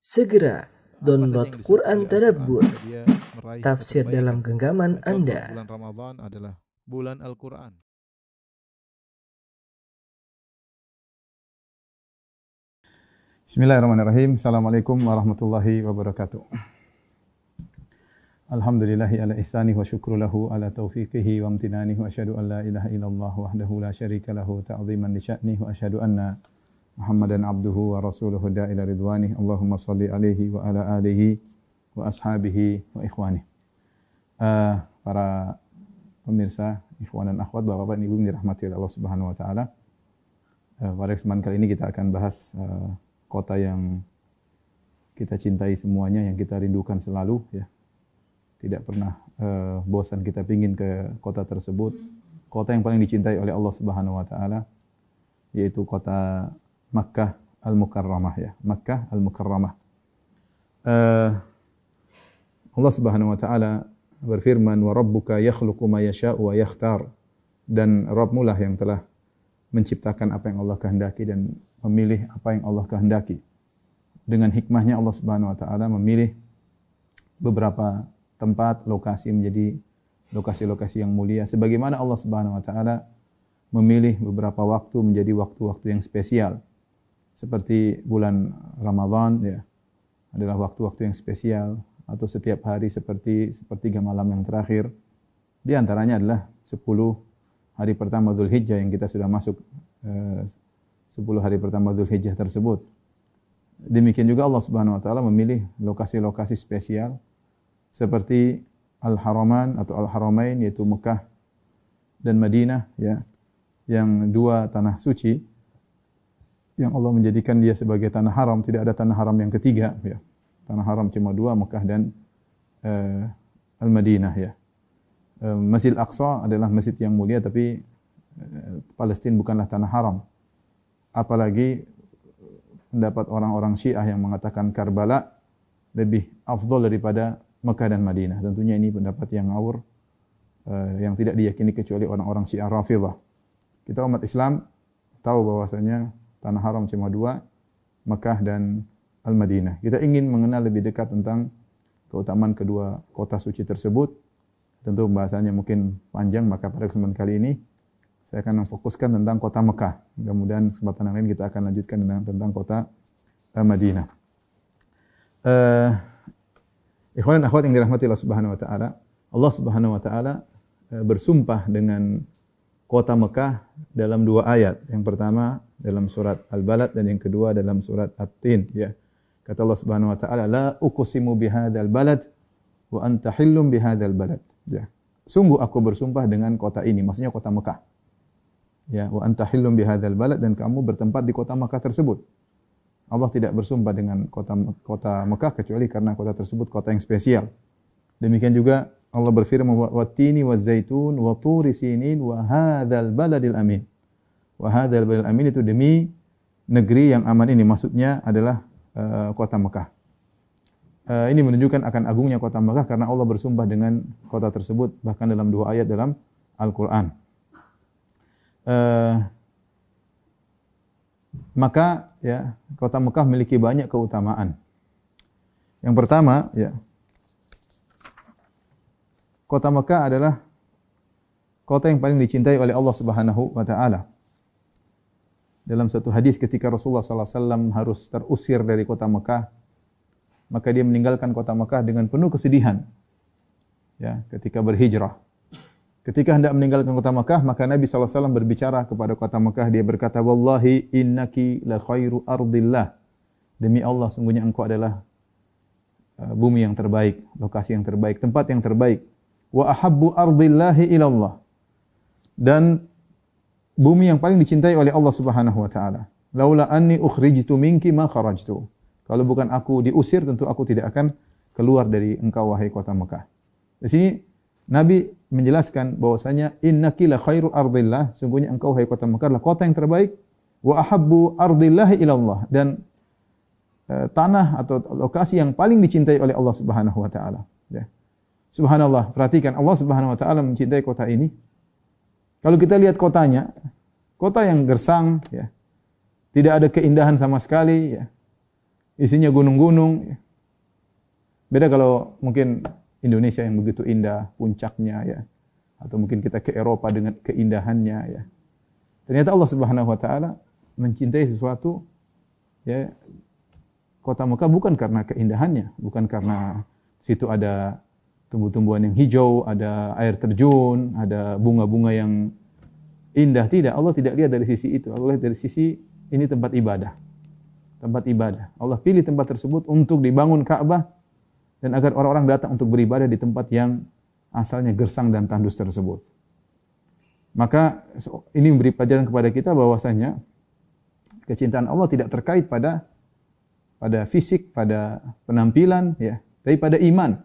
Segera download yang Quran disebut Tadabbur, Al-Quran, dia meraih tafsir kebaikan. dalam genggaman Contoh, Anda. bulan Ramadan adalah bulan Al-Quran. Bismillahirrahmanirrahim. Assalamualaikum warahmatullahi wabarakatuh. Alhamdulillahi ala ihsanih wa syukru lahu ala taufiqihi wa amtinanihi wa asyhadu an la ilaha illallah wahdahu la syarika lahu ta'ziman li sya'nihi wa asyhadu anna Muhammadan abduhu wa rasuluhu da'ila ridwanih. Allahumma salli alaihi wa ala alihi wa ashabihi wa ikhwanih. Para pemirsa, ikhwan dan akhwat, bapak-bapak dan ibu yang dirahmati oleh Allah Subhanahu wa taala. Pada kesempatan kali ini kita akan bahas kota yang kita cintai semuanya, yang kita rindukan selalu, ya. Tidak pernah bosan kita pingin ke kota tersebut. Kota yang paling dicintai oleh Allah Subhanahu wa taala, yaitu kota Makkah Al-Mukarramah, ya. Makkah Al-Mukarramah. Allah Subhanahu wa taala berfirman, "Wa rabbuka yakhluqu ma yasha'u wa yakhtar." Dan Rabbmu lah yang telah menciptakan apa yang Allah kehendaki dan memilih apa yang Allah kehendaki. Dengan hikmahnya Allah Subhanahu wa taala memilih beberapa tempat, lokasi menjadi lokasi-lokasi yang mulia, sebagaimana Allah Subhanahu wa taala memilih beberapa waktu menjadi waktu-waktu yang spesial. Seperti bulan Ramadan, ya, adalah waktu-waktu yang spesial, atau setiap hari seperti sepertiga malam yang terakhir. Di antaranya adalah 10 hari pertama Dzulhijjah yang kita sudah masuk 10 hari pertama Dzulhijjah tersebut. Demikian juga Allah Subhanahu wa taala memilih lokasi-lokasi spesial seperti Al-Haraman atau Al-Haramain, yaitu Mekah dan Madinah, ya, yang dua tanah suci yang Allah menjadikan dia sebagai tanah haram. Tidak ada tanah haram yang ketiga, ya. Tanah haram cuma dua, Mekah dan Al-Madinah, ya. Masjid Al-Aqsa adalah masjid yang mulia, tapi Palestina bukanlah tanah haram. Apalagi pendapat orang-orang Syiah yang mengatakan Karbala lebih afdal daripada Mekah dan Madinah. Tentunya ini pendapat yang ngawur, yang tidak diyakini kecuali orang-orang Syiah Rafidhah. Kita umat Islam tahu bahwasanya tanah haram cuma dua, Mekah dan Al-Madinah. Kita ingin mengenal lebih dekat tentang keutamaan kedua kota suci tersebut. Tentu pembahasannya mungkin panjang, maka pada kesempatan kali ini saya akan memfokuskan tentang kota Mekah. Mudah-mudahan kesempatan yang lain kita akan lanjutkan tentang kota Madinah. Ikhwan dan akhwat yang dirahmati Allah Subhanahu wa taala, Allah Subhanahu wa taala bersumpah dengan kota Mekah dalam dua ayat. Yang pertama dalam surat Al-Balad dan yang kedua dalam surat At-Tin, ya. Kata Allah Subhanahu wa taala, "La uqsimu bihadzal balad wa anta hillum bihadzal balad." Ya. Sungguh aku bersumpah dengan kota ini, maksudnya kota Mekah. Ya, wa anta hillum bihadzal balad, dan kamu bertempat di kota Mekah tersebut. Allah tidak bersumpah dengan kota Mekah kecuali karena kota tersebut kota yang spesial. Demikian juga Allah berfirman, "Wattini wazzaitun wa turi sinin wa hadzal baladil amin." Wa hadzal baladil amin itu demi negeri yang aman ini, maksudnya adalah kota Mekah. Ini menunjukkan akan agungnya kota Mekah karena Allah bersumpah dengan kota tersebut bahkan dalam dua ayat dalam Al-Qur'an. Maka, ya, kota Mekah memiliki banyak keutamaan. Yang pertama, ya, kota Mekah adalah kota yang paling dicintai oleh Allah Subhanahu wa taala. Dalam satu hadis ketika Rasulullah sallallahu alaihi wasallam harus terusir dari kota Mekah, maka dia meninggalkan kota Mekah dengan penuh kesedihan. Ya, ketika berhijrah. Ketika hendak meninggalkan kota Mekah, maka Nabi sallallahu alaihi wasallam berbicara kepada kota Mekah, dia berkata, "Wallahi innaki la khairu ardillah." Demi Allah, sungguhnya engkau adalah bumi yang terbaik, lokasi yang terbaik, tempat yang terbaik. Wa ahabbu ardillahi ilallah. Dan bumi yang paling dicintai oleh Allah Subhanahu wa taala. Laula anni ukhrijtu minki ma kharajtu. Kalau bukan aku diusir, tentu aku tidak akan keluar dari engkau, wahai kota Mekah. Di sini Nabi menjelaskan bahwasanya innaki la khairu ardillah, sungguhnya engkau, wahai kota Mekah, adalah kota yang terbaik. Wa ahabbu ardillahi ilallah, dan tanah atau lokasi yang paling dicintai oleh Allah Subhanahu wa taala. Ya. Subhanallah, perhatikan, Allah Subhanahu wa taala mencintai kota ini. Kalau kita lihat kotanya, kota yang gersang, ya. Tidak ada keindahan sama sekali, ya. isinya gunung-gunung. Beda kalau mungkin Indonesia yang begitu indah puncaknya ya, atau mungkin kita ke Eropa dengan keindahannya ya. Ternyata Allah Subhanahu wa taala mencintai sesuatu ya, kota Mekah bukan karena keindahannya, bukan karena situ ada tumbuh-tumbuhan yang hijau, ada air terjun, ada bunga-bunga yang indah. Tidak, Allah tidak lihat dari sisi itu. Allah lihat dari sisi ini tempat ibadah. Tempat ibadah. Allah pilih tempat tersebut untuk dibangun Ka'bah dan agar orang-orang datang untuk beribadah di tempat yang asalnya gersang dan tandus tersebut. Maka ini memberi pelajaran kepada kita bahwasanya kecintaan Allah tidak terkait pada fisik, pada penampilan ya, tapi pada iman.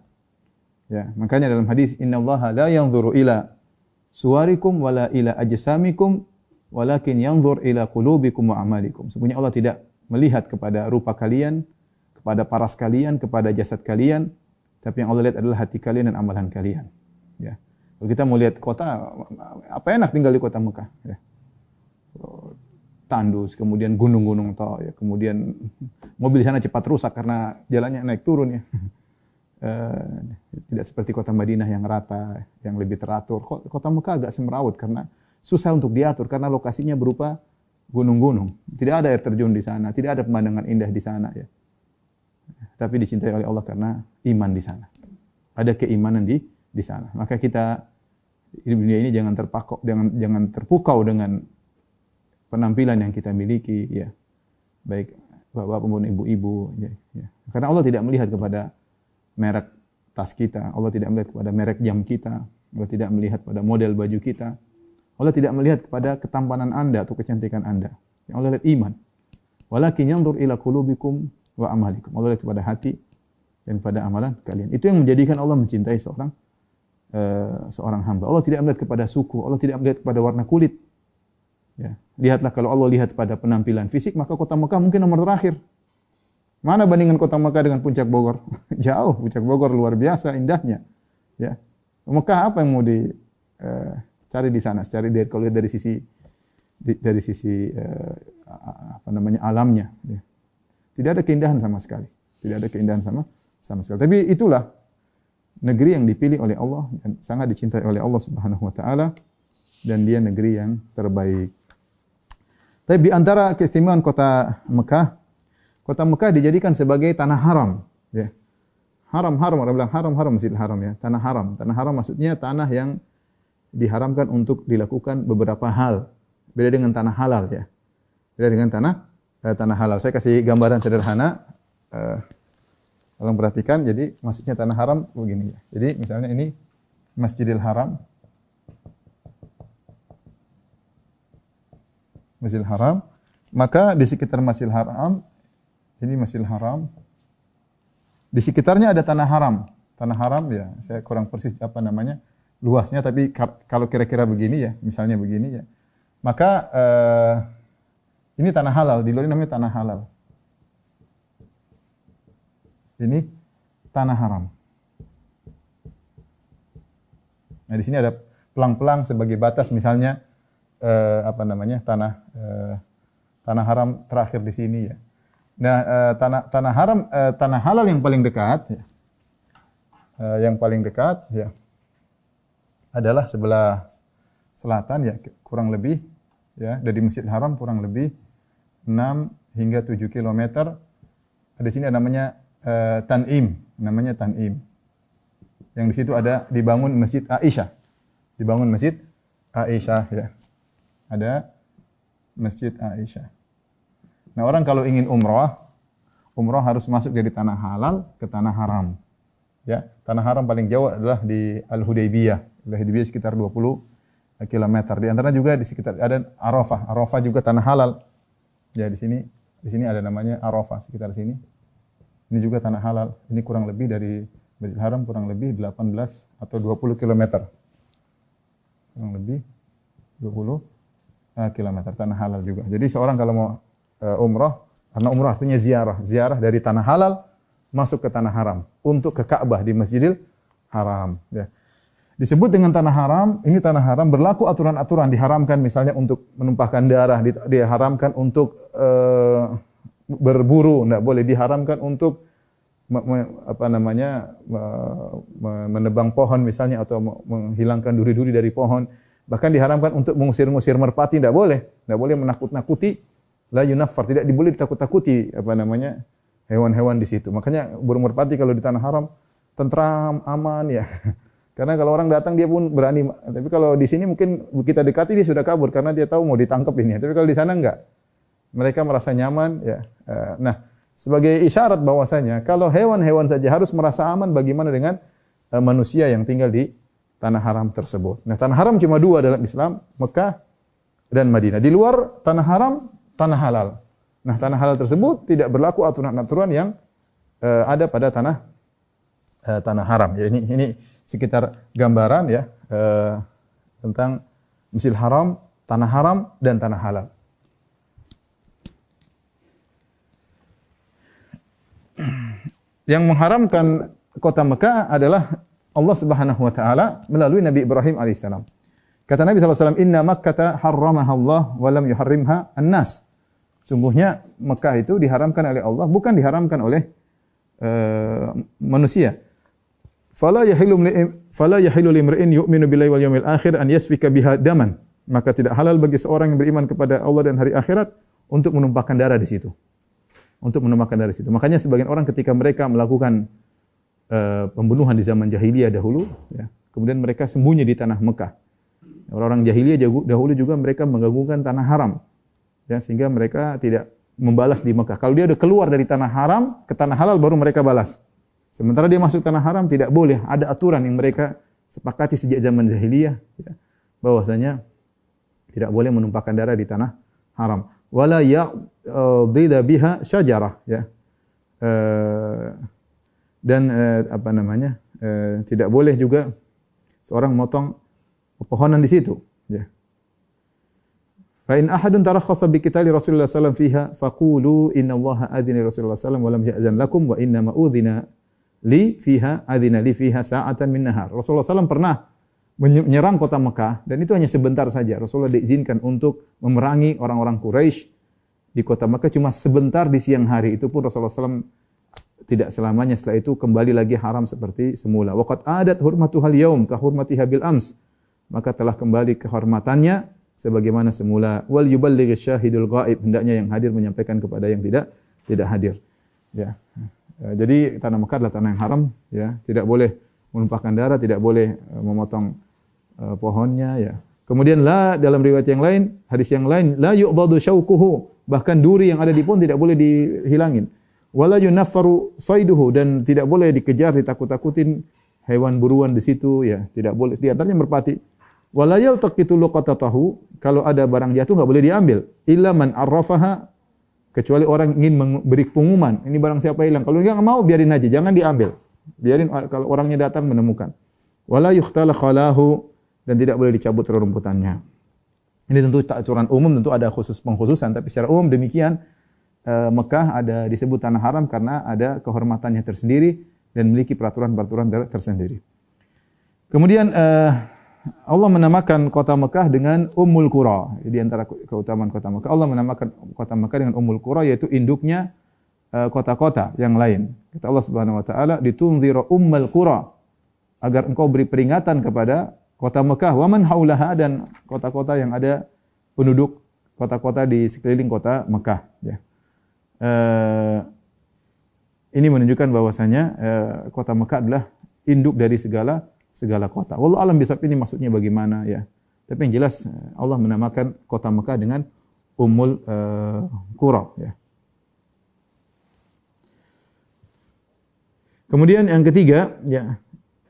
Ya, makanya dalam hadis innallaha la yanzuru ila suwarikum wala ila ajsamikum walakin yanzur ila qulubikum wa amalikum. Sebenarnya Allah tidak melihat kepada rupa kalian, kepada paras kalian, kepada jasad kalian, tapi yang Allah lihat adalah hati kalian dan amalan kalian. Ya. Kalau kita mau lihat kota, apa enak tinggal di kota Mekah? Ya. Tandus, kemudian gunung-gunung toh, ya. Kemudian mobil di sana cepat rusak karena jalannya naik turun ya. Tidak seperti kota Madinah yang rata, yang lebih teratur. Kota Mekah agak semrawut karena susah untuk diatur karena lokasinya berupa gunung-gunung. Tidak ada air terjun di sana, tidak ada pemandangan indah di sana ya. Tapi dicintai oleh Allah karena iman di sana. Ada keimanan di sana. Maka kita di dunia ini jangan terpukau dengan penampilan yang kita miliki ya. Baik bapak maupun ibu-ibu ya. Karena Allah tidak melihat kepada merek tas kita, Allah tidak melihat kepada merek jam kita, Allah tidak melihat pada model baju kita, Allah tidak melihat kepada ketampanan Anda atau kecantikan Anda. Yang Allah lihat iman. Walakin yanzur ila qulubikum wa amalikum. Allah lihat kepada hati dan pada amalan kalian. Itu yang menjadikan Allah mencintai seorang hamba. Allah tidak melihat kepada suku, Allah tidak melihat kepada warna kulit. Ya. Lihatlah, kalau Allah lihat pada penampilan fisik, maka kota Mekah mungkin nomor terakhir. Mana bandingan kota Mekah dengan puncak Bogor? Jauh, puncak Bogor luar biasa indahnya. Ya. Mekah apa yang mau dicari di sana? Kalau lihat dari sisi alamnya. Ya. Tidak ada keindahan sama sekali. Tidak ada keindahan sama sekali. Tapi itulah negeri yang dipilih oleh Allah dan sangat dicintai oleh Allah Subhanahu wa taala, dan dia negeri yang terbaik. Tapi di antara keistimewaan kota Mekah dijadikan sebagai tanah haram, ya. Haram, orang bilang haram, Masjidil Haram ya, tanah haram. Tanah haram maksudnya tanah yang diharamkan untuk dilakukan beberapa hal. Beda dengan tanah halal ya. Beda dengan tanah halal. Saya kasih gambaran sederhana. Tolong perhatikan. Jadi maksudnya tanah haram begini ya. Jadi misalnya ini Masjidil Haram. Masjidil Haram. Maka di sekitar Masjidil Haram, ini Masjidil Haram. Di sekitarnya ada tanah haram. Tanah haram ya, saya kurang persis apa namanya luasnya, tapi kalau kira-kira begini ya, misalnya begini ya. Maka ini tanah halal, di luar ini namanya tanah halal. Ini tanah haram. Nah, di sini ada pelang-pelang sebagai batas, misalnya tanah haram terakhir di sini ya. Nah, tanah halal yang paling dekat ya, adalah sebelah selatan ya, kurang lebih ya, dari Masjidil Haram kurang lebih 6 hingga 7 km. Di sini ada namanya Tan'im, Yang di situ ada dibangun Masjid Aisyah. Ya. Ada Masjid Aisyah. Nah, orang kalau ingin umrah harus masuk dari tanah halal ke tanah haram. Ya, tanah haram paling jauh adalah di Al-Hudaybiyah. Al-Hudaybiyah sekitar 20 km. Di antara juga di sekitar ada Arafah. Arafah juga tanah halal. Ya, di sini ada namanya Arafah sekitar sini. Ini juga tanah halal. Ini kurang lebih dari Masjidil Haram kurang lebih 18 atau 20 km. Kurang lebih 20 km tanah halal juga. Jadi seorang kalau mau umrah, karena umrah artinya ziarah dari tanah halal masuk ke tanah haram untuk ke Ka'bah di Masjidil Haram ya. Disebut dengan tanah haram, ini tanah haram berlaku aturan-aturan, diharamkan misalnya untuk menumpahkan darah, diharamkan untuk berburu, tidak boleh diharamkan untuk menebang pohon misalnya atau menghilangkan duri-duri dari pohon. Bahkan diharamkan untuk mengusir-ngusir merpati, tidak boleh menakut-nakuti, la yunaffar, tidak boleh ditakut-takuti hewan-hewan di situ. Makanya burung merpati kalau di tanah haram tentram, aman ya. Karena kalau orang datang dia pun berani. Tapi kalau di sini mungkin kita dekati dia sudah kabur karena dia tahu mau ditangkap ini. Tapi kalau di sana enggak. Mereka merasa nyaman ya. Nah, sebagai isyarat bahwasanya kalau hewan-hewan saja harus merasa aman, bagaimana dengan manusia yang tinggal di tanah haram tersebut. Nah, tanah haram cuma dua dalam Islam, Mekah dan Madinah. Di luar tanah haram, tanah halal. Nah, tanah halal tersebut tidak berlaku aturan-aturan yang ada pada tanah haram. Ya, ini sekitar gambaran ya tentang Masjidil Haram, tanah haram dan tanah halal. Yang mengharamkan kota Mekah adalah Allah Subhanahu wa taala melalui Nabi Ibrahim alaihissalam. Kata Nabi SAW, "Inna Makkata harramaha Allah wa lam yuharrimha an-nas." Sungguhnya Mekah itu diharamkan oleh Allah, bukan diharamkan oleh manusia. Fala yahilu limri'in yu'minu billahi wal yawmil akhir an yasfika biha daman. Maka tidak halal bagi seorang yang beriman kepada Allah dan hari akhirat untuk menumpahkan darah di situ. Makanya sebagian orang ketika mereka melakukan pembunuhan di zaman jahiliyah dahulu, ya, kemudian mereka sembunyi di tanah Mekah. Orang-orang jahiliyah dahulu juga mereka menggabungkan tanah haram, ya, sehingga mereka tidak membalas di Mekah. Kalau dia sudah keluar dari tanah haram ke tanah halal baru mereka balas. Sementara dia masuk tanah haram tidak boleh. Ada aturan yang mereka sepakati sejak zaman jahiliyah, ya, bahwasanya tidak boleh menumpahkan darah di tanah haram. Wala ya'dida biha syajarah, ya. Tidak boleh juga seorang memotong pepohonan di situ, ya. Fa in ahadun tarakhasa bi qitali Rasulullah sallallahu alaihi wasallam fiha faqulu innallaha adzina Rasulullah sallallahu alaihi wasallam wa lam ya'zan lakum wa inna ma udzina li fiha adzina li fiha sa'atan min nahar. Rasulullah SAW pernah menyerang kota Mekah dan itu hanya sebentar saja. Rasulullah diizinkan untuk memerangi orang-orang Quraisy di kota Mekah cuma sebentar di siang hari. Itu pun Rasulullah SAW tidak selamanya, setelah itu kembali lagi haram seperti semula. Waqad adat hurmatuhal yaum ka hurmatiha bil ams. Maka telah kembali kehormatannya sebagaimana semula. Wal yuballigh syahidul ghaib, hendaknya yang hadir menyampaikan kepada yang tidak hadir. Ya. Jadi tanah Mekah adalah tanah yang haram, ya. Tidak boleh menumpahkan darah, tidak boleh memotong pohonnya, ya. Kemudian dalam riwayat yang lain, hadis yang lain, la yu'dadu syaukuhu, bahkan duri yang ada di pohon tidak boleh dihilangin. Wala yunaffaru saiduhu, dan tidak boleh dikejar, ditakut-takutin hewan buruan di situ, ya. Tidak boleh. Di antaranya merpati. Wala yaltaqitu luqatatahu, kalau ada barang jatuh enggak boleh diambil. Illa man arrafaha, kecuali orang ingin memberi pengumuman, ini barang siapa hilang. Kalau dia enggak mau, biarin aja, jangan diambil. Biarin kalau orangnya datang menemukan. Wala yukhtala khalahu, dan tidak boleh dicabut rerumputannya. Ini tentu aturan umum, tentu ada pengkhususan, tapi secara umum demikian. Mekah ada disebut tanah haram karena ada kehormatannya tersendiri dan memiliki peraturan-peraturan tersendiri. Kemudian Allah menamakan kota Mekah dengan Ummul Qura. Di antara keutamaan kota Mekah, Allah menamakan kota Mekah dengan Ummul Qura, yaitu induknya kota-kota yang lain. Kata Allah Subhanahu wa taala, "Ditunzira Ummul Qura", agar engkau beri peringatan kepada kota Mekah, wa man haulaha, dan kota-kota yang ada penduduk kota-kota di sekeliling kota Mekah, ya. Ini menunjukkan bahwasanya kota Mekah adalah induk dari segala kota. Wallahu alam bisawab, ini maksudnya bagaimana, ya. Tapi yang jelas Allah menamakan kota Mekah dengan Ummul Qura, ya. Kemudian yang ketiga, ya,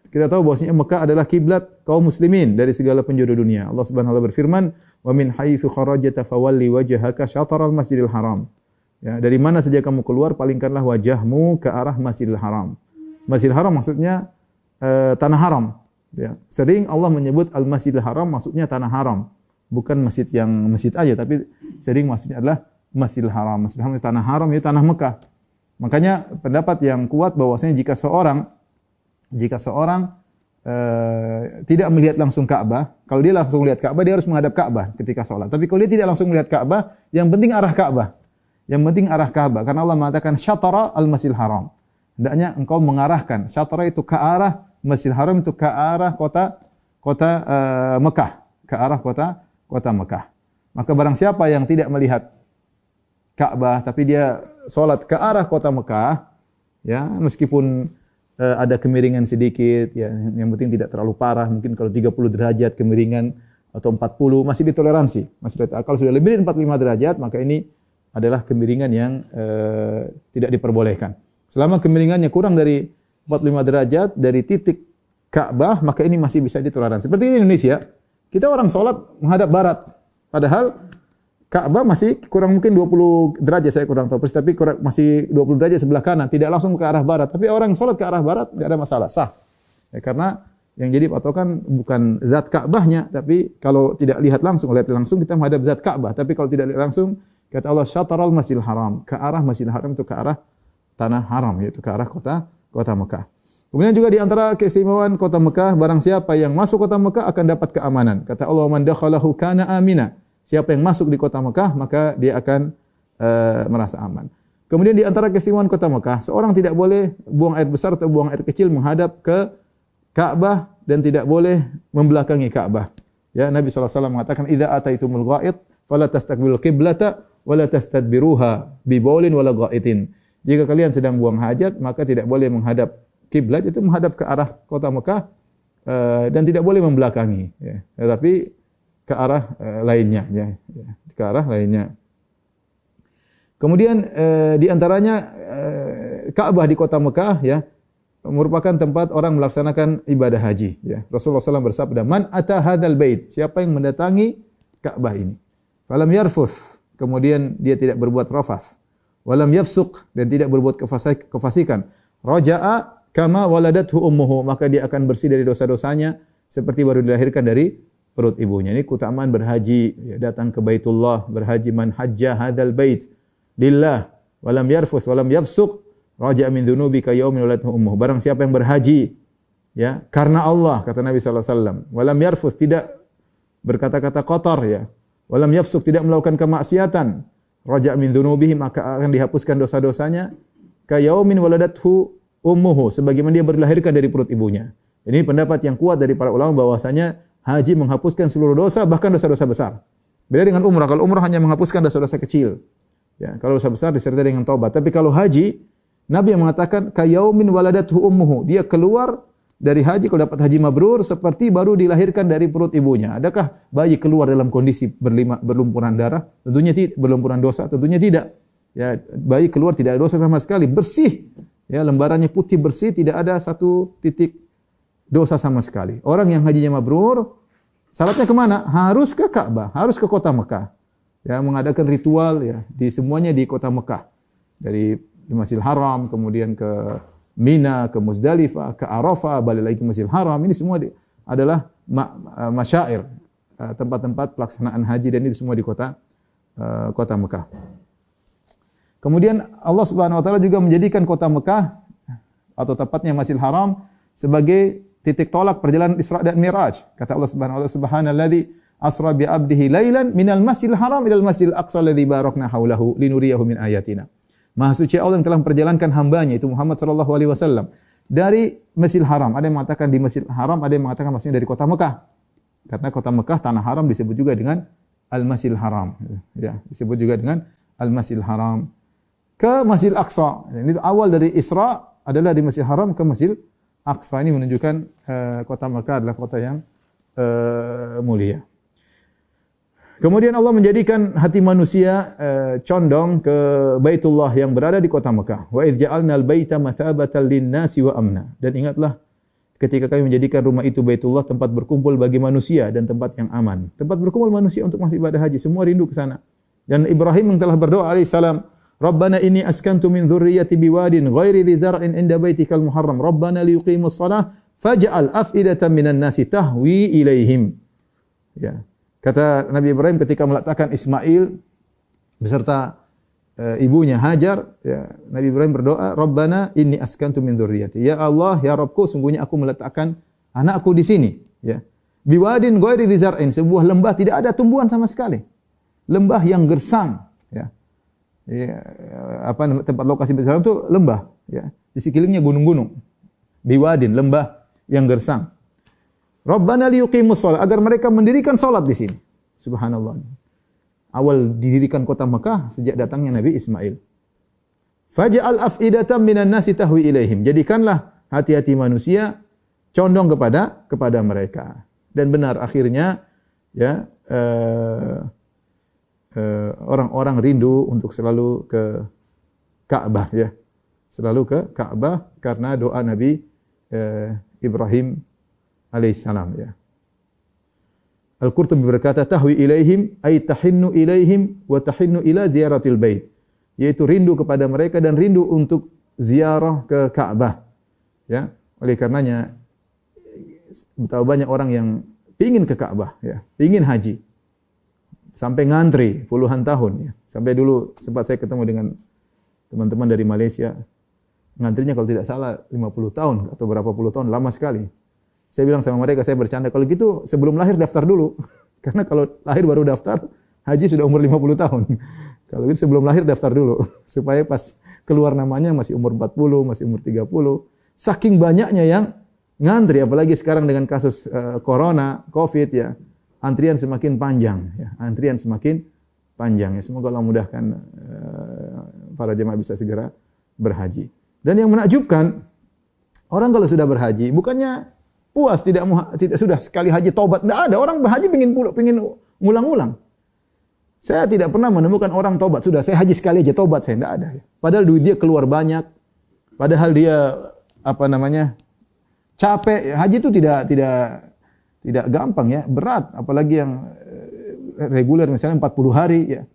kita tahu bahwasanya Mekah adalah kiblat kaum muslimin dari segala penjuru dunia. Allah Subhanahu wa taala berfirman, "Wa min haitsu kharajta fawalli wajhaka syatral Masjidil Haram." Ya, dari mana saja kamu keluar, palingkanlah wajahmu ke arah Masjidil Haram. Masjidil Haram maksudnya tanah haram, ya. Sering Allah menyebut Al-Masjidil Haram maksudnya tanah haram, bukan masjid yang masjid aja, tapi sering maksudnya adalah Masjidil Haram. Masjidil Haram tanah haram, ya, tanah Mekah. Makanya pendapat yang kuat bahwasanya jika seorang tidak melihat langsung Ka'bah, kalau dia langsung melihat Ka'bah, dia harus menghadap Ka'bah ketika sholat. Tapi kalau dia tidak langsung melihat Ka'bah, yang penting arah Ka'bah. Yang penting arah Ka'bah karena Allah mengatakan syatara al-Masjidil Haram. Hendaknya engkau mengarahkan. Syatara itu ke arah Masjidil Haram, itu ke arah kota Mekah, ke arah kota Mekah. Maka barang siapa yang tidak melihat Ka'bah tapi dia salat ke arah kota Mekah, ya, meskipun ada kemiringan sedikit, ya, yang penting tidak terlalu parah. Mungkin kalau 30 derajat kemiringan atau 40 masih ditoleransi. Kalau sudah lebih dari 45 derajat, maka ini adalah kemiringan yang tidak diperbolehkan. Selama kemiringannya kurang dari 45 derajat dari titik Ka'bah, maka ini masih bisa ditoleransi. Seperti di Indonesia, kita orang sholat menghadap barat. Padahal Ka'bah masih kurang mungkin 20 derajat, saya kurang tahu persis, tapi masih 20 derajat sebelah kanan, tidak langsung ke arah barat. Tapi orang sholat ke arah barat, tidak ada masalah, sah. Ya, karena yang jadi patokan bukan zat Ka'bahnya, tapi kalau tidak lihat langsung kita menghadap zat Ka'bah. Tapi kalau tidak lihat langsung, kata Allah, syataral Masjidil Haram, ke arah Masjidil Haram itu ke arah tanah haram, yaitu ke arah kota Mekah. Kemudian juga di antara keistimewaan kota Mekah, barang siapa yang masuk kota Mekah akan dapat keamanan. Kata Allah, man dakhalahu kana amina. Siapa yang masuk di kota Mekah, maka dia akan merasa aman. Kemudian di antara keistimewaan kota Mekah, seorang tidak boleh buang air besar atau buang air kecil menghadap ke Ka'bah dan tidak boleh membelakangi Ka'bah. Ya, Nabi SAW mengatakan, "Idza ataitumul gha'id fala tastaqbilul qiblata wala tastadbiruha bi baulin wala gha'itin." Jika kalian sedang buang hajat, maka tidak boleh menghadap kiblat, itu menghadap ke arah kota Mekah, dan tidak boleh membelakangi, ya. Tetapi ke arah lainnya, ya, ke arah lainnya. Kemudian di antaranya Ka'bah di kota Mekah, ya, merupakan tempat orang melaksanakan ibadah haji, ya. Rasulullah SAW bersabda, "Man ata hadzal bait," siapa yang mendatangi Ka'bah ini, falam yarfuth, kemudian dia tidak berbuat rafath, walam yafsuq, dan tidak berbuat kefasikan, raja'a kama waladathu ummuhu, maka dia akan bersih dari dosa-dosanya seperti baru dilahirkan dari perut ibunya. Ini keutamaan berhaji, ya, datang ke Baitullah, berhaji, man hajja hadzal bait lillah walam yarfuth walam yafsuq raja'a min dzunubika yaumin waladathu ummuhu. Barang siapa yang berhaji, ya, karena Allah, kata Nabi sallallahu alaihi wasallam, walam yarfuth, tidak berkata-kata kotor, ya, walam yafsuq, tidak melakukan kemaksiatan, raja' min dzunubihi, maka akan dihapuskan dosa-dosanya, ka yaumin waladathu ummuhu, sebagaimana dia dilahirkan dari perut ibunya. Ini pendapat yang kuat dari para ulama bahwasanya haji menghapuskan seluruh dosa, bahkan dosa-dosa besar. Beda dengan umrah. Kalau umrah hanya menghapuskan dosa-dosa kecil, ya, kalau dosa besar disertai dengan taubat. Tapi kalau haji, Nabi yang mengatakan ka yaumin waladathu ummuhu, dia keluar dari haji, kalau dapat haji mabrur, seperti baru dilahirkan dari perut ibunya. Adakah bayi keluar dalam kondisi berlumpuran darah? Tentunya tidak. Berlumpuran dosa? Tentunya tidak. Ya, bayi keluar tidak ada dosa sama sekali, bersih. Ya, lembarannya putih bersih, tidak ada satu titik dosa sama sekali. Orang yang hajinya mabrur, syaratnya kemana? Harus ke Ka'bah, harus ke kota Mekah. Ya, mengadakan ritual, ya, semuanya di kota Mekah. Dari Masjidil Haram, kemudian ke Mina, ke Muzdalifah, ke Arafah, balik lagi ke Masjidil Haram. Ini semua adalah masyair, tempat-tempat pelaksanaan haji, dan itu semua di kota Mekah. Kemudian Allah Subhanahu wa taala juga menjadikan kota Mekah atau tepatnya Masjidil Haram sebagai titik tolak perjalanan Isra dan Mi'raj. Kata Allah Subhanahu wa taala, "Subhanalladzi asra bi 'abdihi lailan minal Masjidil Haram ilal Masjidil Aqsa alladzi barakna haulahu linuriyahu min ayatina." Maha suci Allah yang telah memperjalankan hambanya, itu Muhammad sallallahu alaihi wasallam, dari Masjidil Haram. Ada yang mengatakan di Masjidil Haram, ada yang mengatakan maksudnya dari kota Mekah. Karena kota Mekah, tanah haram, disebut juga dengan Al-Masjidil Haram. Ya, disebut juga dengan Al-Masjidil Haram. Ke Masjidil Aqsa. Ini awal dari Isra adalah di Masjidil Haram ke Masjidil Aqsa. Ini menunjukkan kota Mekah adalah kota yang mulia. Kemudian Allah menjadikan hati manusia condong ke Baitullah yang berada di kota Mekah. Wa idz ja'alnal baita mathabatan lin-nasi wa amna. Dan ingatlah ketika kami menjadikan rumah itu Baitullah tempat berkumpul bagi manusia dan tempat yang aman. Tempat berkumpul manusia untuk masuk ibadah haji, semua rindu ke sana. Dan Ibrahim yang telah berdoa alaihi salam, Rabbana inni askantu min dzurriyyati biwadin ghairi dzi zar'in 'inda baitikal muharram. Rabbana liyuqimus shalah faj'al af'idatan minan nasi tahwi ilaihim. Ya. Kata Nabi Ibrahim ketika meletakkan Ismail beserta ibunya Hajar, ya, Nabi Ibrahim berdoa, Rabbana inni askantu min dzurriyyati. Ya Allah, ya Rabbku, sungguhnya aku meletakkan anakku di sini, ya. Biwadin ghairi dzar'in, sebuah lembah tidak ada tumbuhan sama sekali. Lembah yang gersang, ya. Ya, tempat lokasi bersalam itu lembah, ya. Di sekelilingnya gunung-gunung. Biwadin, lembah yang gersang. Rabbana liyuqimus shalah, agar mereka mendirikan salat di sini. Subhanallah. Awal didirikan kota Mekah sejak datangnya Nabi Ismail. Faj'al af'idatan minan nasi tahwi ilaihim. Jadikanlah hati-hati manusia condong kepada mereka. Dan benar akhirnya ya orang-orang rindu untuk selalu ke Ka'bah, ya. Selalu ke Ka'bah karena doa Nabi Ibrahim alaihissalam, ya. Al-Qurtubi berkata tahwi ilaihim ay tahinnu ilaihim wa tahinnu ila ziyaratil bait, yaitu rindu kepada mereka dan rindu untuk ziarah ke Ka'bah, ya. Oleh karenanya betapa banyak orang yang ingin ke Ka'bah, ya, ingin haji. Sampai ngantri puluhan tahun, ya. Sampai dulu sempat saya ketemu dengan teman-teman dari Malaysia. Ngantrinya kalau tidak salah 50 tahun atau berapa puluh tahun, lama sekali. Saya bilang sama mereka, saya bercanda, kalau gitu sebelum lahir daftar dulu. Karena kalau lahir baru daftar, haji sudah umur 50 tahun. Kalau gitu sebelum lahir daftar dulu. Supaya pas keluar namanya masih umur 40, masih umur 30. Saking banyaknya yang ngantri, apalagi sekarang dengan kasus corona, Covid, ya. Antrian semakin panjang, ya. Antrian semakin panjang, ya. Semoga Allah mudahkan para jemaah bisa segera berhaji. Dan yang menakjubkan, orang kalau sudah berhaji bukannya puas, tidak sudah sekali haji tobat, enggak ada. Orang berhaji pengin ngulang-ulang. Saya tidak pernah menemukan orang tobat, sudah saya haji sekali aja tobat, saya enggak ada. Padahal duit dia keluar banyak. Padahal dia capek. Haji itu tidak gampang, ya, berat, apalagi yang reguler misalnya 40 hari, ya.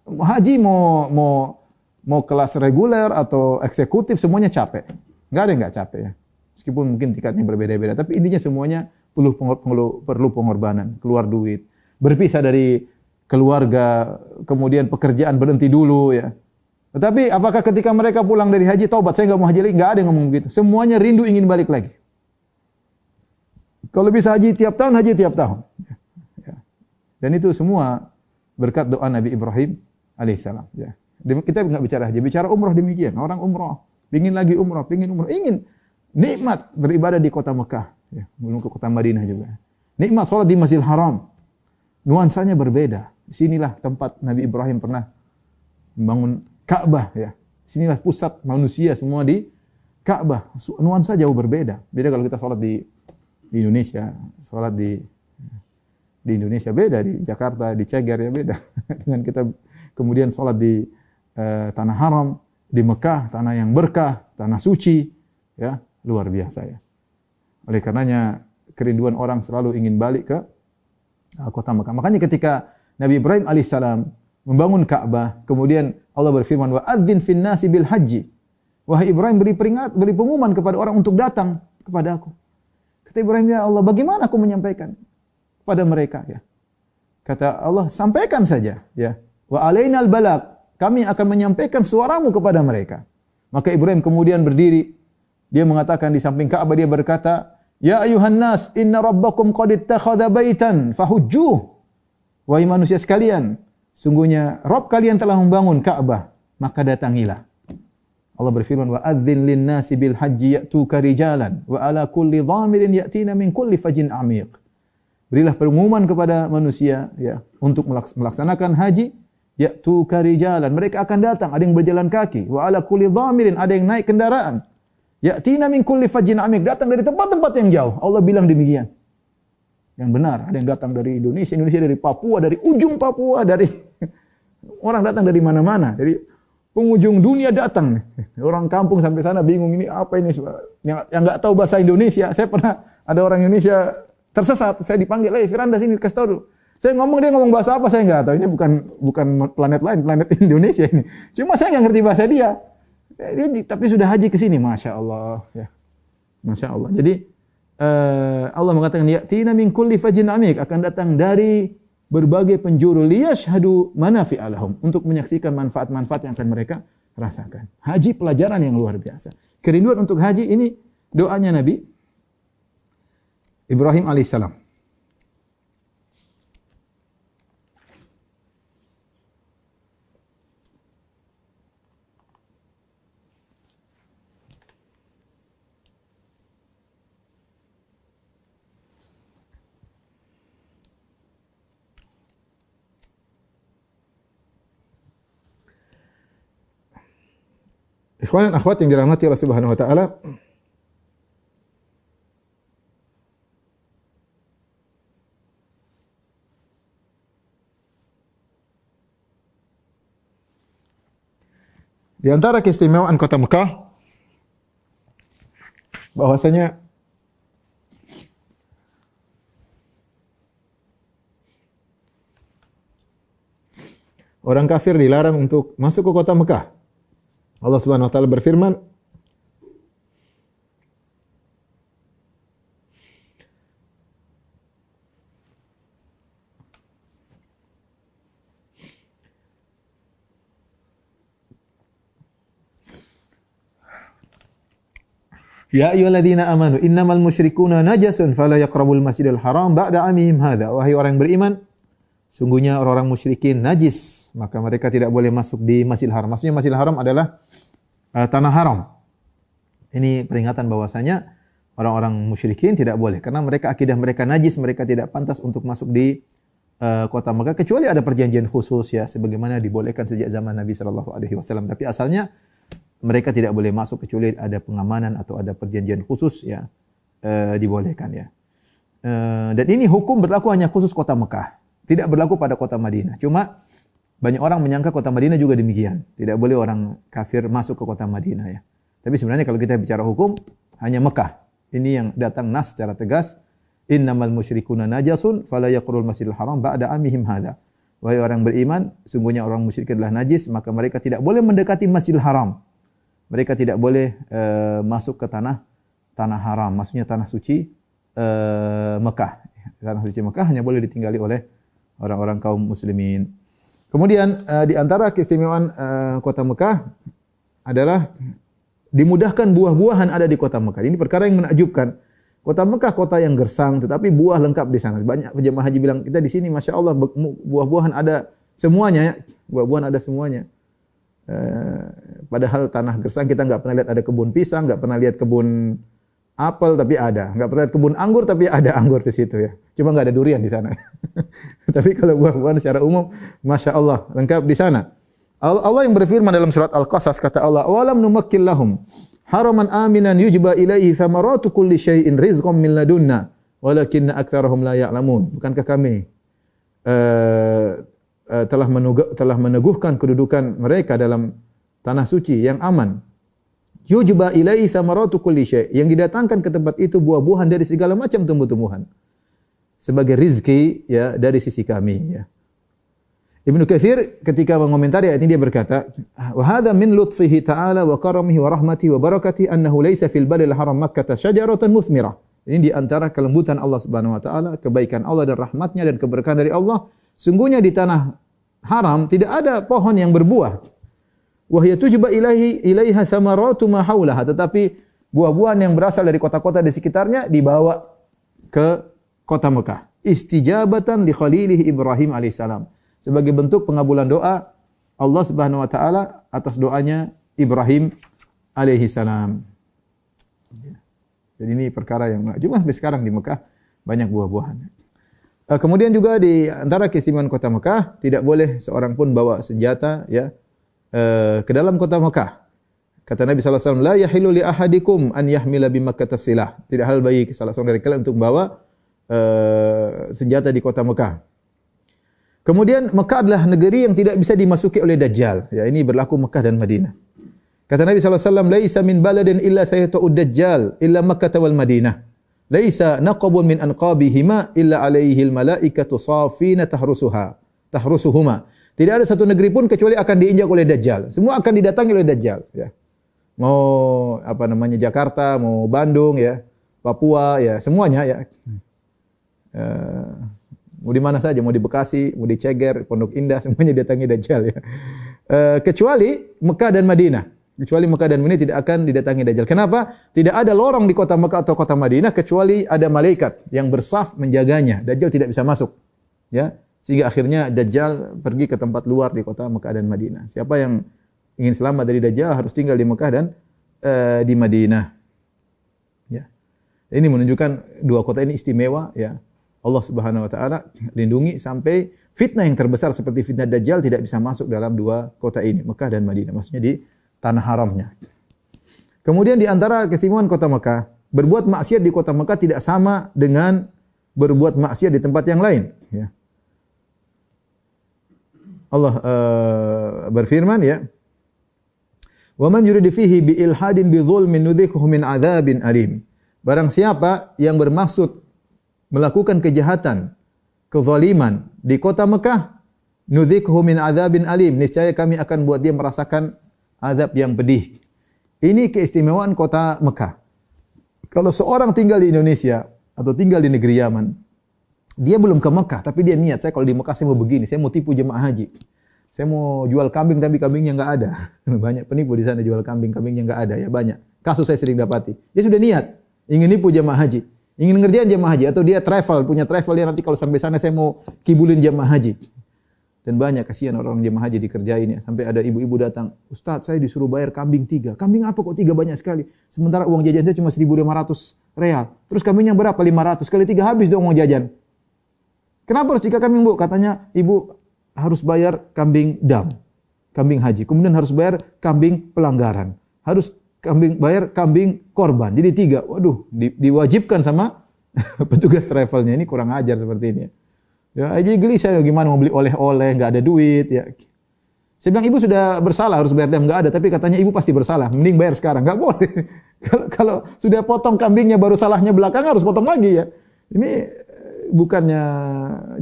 Haji mau kelas reguler atau eksekutif semuanya capek. Enggak ada yang enggak capek, ya. Meskipun mungkin tingkatnya berbeda-beda, tapi intinya semuanya perlu pengorbanan, keluar duit, berpisah dari keluarga, kemudian pekerjaan berhenti dulu, ya. Tetapi apakah ketika mereka pulang dari haji taubat, saya enggak mau haji lagi? Enggak ada yang ngomong begitu. Semuanya rindu ingin balik lagi. Kalau bisa haji tiap tahun, haji tiap tahun. Dan itu semua berkat doa Nabi Ibrahim alaihissalam. Ya. Kita nggak bicara haji, bicara umrah demikian. Orang umrah, ingin lagi umrah, ingin nikmat beribadah di kota Mekah. Ya. Belum ke kota Madinah juga. Nikmat sholat di Masjidil Haram. Nuansanya berbeda. Sinilah tempat Nabi Ibrahim pernah membangun Ka'bah. Ya. Sinilah pusat manusia semua di Ka'bah. Nuansa jauh berbeda. Beda kalau kita sholat di Indonesia, sholat di Indonesia beda, di Jakarta, di Ceger, ya beda. Dengan kita kemudian sholat di tanah haram, di Mekah, tanah yang berkah, tanah suci, ya, luar biasa, ya. Oleh karenanya kerinduan orang selalu ingin balik ke kota Mekah. Makanya ketika Nabi Ibrahim alaihissalam membangun Ka'bah, kemudian Allah berfirman, wa adzin fin nasi bil haji. Wahai Ibrahim, beri pengumuman kepada orang untuk datang kepada aku. Kata Ibrahim, ya Allah, bagaimana aku menyampaikan pada mereka, ya? Kata Allah, sampaikan saja, ya. Wa alainal balagh, kami akan menyampaikan suaramu kepada mereka. Maka Ibrahim kemudian berdiri, dia mengatakan di samping Ka'bah, dia berkata, ya ayuhan nas, inna rabbakum qad ittakhadha baitan fahujjuh. Wahai manusia sekalian, sungguhnya Rabb kalian telah membangun Ka'bah, maka datangilah. Allah berfirman, wa adzin lin nasi bil haji ya'tuka rijalan wa ala kulli dhamirin ya'tina min kulli fajin amiq. Berilah pengumuman kepada manusia, ya, untuk melaksanakan haji, ya'tuka rijalan, mereka akan datang, ada yang berjalan kaki, wa ala kulli dhamirin, ada yang naik kendaraan, ya'tina min kulli fajin amiq, datang dari tempat-tempat yang jauh. Allah bilang demikian. Yang benar, ada yang datang dari Indonesia dari Papua, dari ujung Papua, dari orang datang dari mana-mana, dari penghujung dunia datang. Orang kampung sampai sana bingung, ini apa ini? Yang enggak tahu bahasa Indonesia. Saya pernah ada orang Indonesia tersesat, saya dipanggil, Firanda sini kasih tahu dulu. Saya ngomong, dia ngomong bahasa apa saya enggak tahu. Ini bukan planet lain, planet Indonesia ini. Cuma saya enggak ngerti bahasa dia. Tapi sudah haji ke sini, Masya Allah, ya. Masya Allah. Jadi Allah mengatakan, ya'tina min kulli fajin amiq, akan datang dari berbagai penjuru, liyashhadu manafi'a lahum, untuk menyaksikan manfaat-manfaat yang akan mereka rasakan. Haji pelajaran yang luar biasa. Kerinduan untuk haji ini doanya Nabi Ibrahim alaihissalam. Ikhwan dan akhwat yang dirahmati Allah Subhanahu wa taala, di antara keistimewaan kota Mekah bahwasanya orang kafir dilarang untuk masuk ke kota Mekah. Allah Subhanahu wa taala berfirman, Ya ayyuhalladzina amanu innamal musyrikuuna najasun fala yaqrabul masjidal haram ba'da 'amihim hadza. Wahai orang yang beriman, sungguhnya orang-orang musyrikin najis, maka mereka tidak boleh masuk di Masjidil Haram. Maksudnya Masjidil Haram adalah tanah haram. Ini peringatan bahwasanya orang-orang musyrikin tidak boleh karena mereka akidah mereka najis, mereka tidak pantas untuk masuk di kota Mekah kecuali ada perjanjian khusus ya sebagaimana dibolehkan sejak zaman Nabi sallallahu alaihi wasallam. Tapi asalnya mereka tidak boleh masuk kecuali ada pengamanan atau ada perjanjian khusus ya dibolehkan ya. Dan ini hukum berlaku hanya khusus kota Mekah, tidak berlaku pada kota Madinah. Cuma banyak orang menyangka kota Madinah juga demikian, tidak boleh orang kafir masuk ke kota Madinah ya. Tapi sebenarnya kalau kita bicara hukum hanya Mekah. Ini yang datang nas secara tegas, innamal musyrikuuna najasun fala yaqrabul masjidil haram ba'da amihim hadza. Wahai orang beriman, sungguhnya orang musyrik adalah najis, maka mereka tidak boleh mendekati Masjidil Haram. Mereka tidak boleh masuk ke tanah haram, maksudnya tanah suci Mekah. Tanah suci Mekah hanya boleh ditinggali oleh orang-orang kaum muslimin. Kemudian di antara keistimewaan kota Mekah adalah dimudahkan buah-buahan ada di kota Mekah. Ini perkara yang menakjubkan. Kota Mekah kota yang gersang, tetapi buah lengkap di sana. Banyak jemaah haji bilang, kita di sini masya Allah buah-buahan ada semuanya. Buah-buahan ada semuanya. Padahal tanah gersang kita nggak pernah lihat ada kebun pisang, nggak pernah lihat kebun apel tapi ada, nggak pernah lihat kebun anggur tapi ada anggur di situ ya. Cuma nggak ada durian di sana. Tapi kalau buah-buahan secara umum, masya Allah lengkap di sana. Allah yang berfirman dalam surat Al-Qasas kata Allah, "Walam numakkil lahum haraman aminan yujba ilaihi thamaratu kulli syai'in rizqan min ladunna walakinna aktsarahum la ya'lamun." Bukankah kami telah meneguhkan kedudukan mereka dalam tanah suci yang aman. Yujba ilaihi thamaratu kulli syai', yang didatangkan ke tempat itu buah-buahan dari segala macam tumbuh-tumbuhan sebagai rizki ya dari sisi kami ya. Ibnu Katsir ketika mengomentari ayat ini dia berkata, "Wa hadza min lutfihi ta'ala wa karamihi wa rahmatihi wa barakatihi annahu laysa fil balil haram Makkah syajaratan muthmirah." Ini di antara kelembutan Allah Subhanahu wa taala, kebaikan Allah dan rahmatnya dan keberkahan dari Allah. Sungguhnya di tanah haram tidak ada pohon yang berbuah. Wa hiya tujba ilaiha thamaratu ma haulaha, tetapi buah-buahan yang berasal dari kota-kota di sekitarnya dibawa ke kota Mekah. Istijabatan li khalilihi Ibrahim alaihissalam. Sebagai bentuk pengabulan doa Allah Subhanahu wa taala atas doanya Ibrahim alaihi salam. Jadi ini perkara yang cuma sampai sekarang di Mekah banyak buah-buahan. Kemudian juga di antara keistimewaan kota Mekah tidak boleh seorang pun bawa senjata ya ke dalam kota Mekah. Kata Nabi sallallahu alaihi wasallam, "La yahillu li ahadikum an yahmila bi Makkah silah." Tidak halal bagi salah seorang dari kalian untuk membawa senjata di kota Mekah. Kemudian Mekah adalah negeri yang tidak bisa dimasuki oleh Dajjal. Ya, ini berlaku Mekah dan Madinah. Kata Nabi sallallahu alaihi wasallam, "Laisa min baladin illa sayata'ud Dajjal illa Makkah wal Madinah. Laisa naqabun min anqabihima illa alaihil malaikatu safina tahrusuhuma." Tidak ada satu negeri pun kecuali akan diinjak oleh Dajjal. Semua akan didatangi oleh Dajjal, ya. Mau Jakarta, mau Bandung ya, Papua ya, semuanya ya. Mau di mana saja, mau di Bekasi, mau di Ceger, Pondok Indah, semuanya didatangi Dajjal ya. Kecuali Mekah dan Madinah. Kecuali Mekah dan Madinah tidak akan didatangi Dajjal. Kenapa? Tidak ada lorong di kota Mekah atau kota Madinah kecuali ada malaikat yang bersaf menjaganya. Dajjal tidak bisa masuk. Ya, sehingga akhirnya Dajjal pergi ke tempat luar di kota Mekah dan Madinah. Siapa yang ingin selamat dari Dajjal harus tinggal di Mekah dan di Madinah. Ya. Ini menunjukkan dua kota ini istimewa ya. Allah Subhanahu wa taala lindungi sampai fitnah yang terbesar seperti fitnah Dajjal tidak bisa masuk dalam dua kota ini, Mekah dan Madinah. Maksudnya di tanah haramnya. Kemudian di antara keistimewaan kota Mekah, berbuat maksiat di kota Mekah tidak sama dengan berbuat maksiat di tempat yang lain. Ya. Allah berfirman ya, "Wa man yurid fihi bi ilhadin bi dzulmin nudhikhu min adzabin alim." Barang siapa yang bermaksud melakukan kejahatan, kezaliman di kota Mekah, nudhikhu min adzabin alim, niscaya kami akan buat dia merasakan azab yang pedih. Ini keistimewaan kota Mekah. Kalau seorang tinggal di Indonesia atau tinggal di negeri Yaman, dia belum ke Mekah, tapi dia niat, saya kalau di Mekah saya mau begini, saya mau tipu jemaah haji. Saya mau jual kambing tapi kambingnya enggak ada. Banyak penipu di sana jual kambing, kambingnya enggak ada ya, banyak. Kasus saya sering dapati. Dia sudah niat ingin nipu jemaah haji, ingin ngerjain jemaah haji, atau dia punya travel, dia nanti kalau sampai sana saya mau kibulin jemaah haji. Dan banyak, kasihan orang jemaah haji dikerjain ya. Sampai ada ibu-ibu datang, "Ustaz, saya disuruh bayar kambing 3. Kambing apa kok 3 banyak sekali? Sementara uang jajan saya cuma 1.500 real. Terus kambingnya berapa? 500. Kali 3 habis dong uang jajan. Kenapa harus 3 kambing, Bu?" Katanya, "Ibu harus bayar kambing dam, kambing haji. Kemudian harus bayar kambing pelanggaran. Harus bayar kambing korban. Jadi 3. Waduh, diwajibkan sama petugas travelnya. Ini kurang ajar seperti ini ya. Ya, jadi gelisah gimana mau beli oleh-oleh, enggak ada duit ya. Saya bilang, "Ibu sudah bersalah, harus bayar dam." Enggak ada, tapi katanya ibu pasti bersalah, mending bayar sekarang. Enggak boleh. Kalau sudah potong kambingnya baru salahnya belakangan harus potong lagi ya. Ini bukannya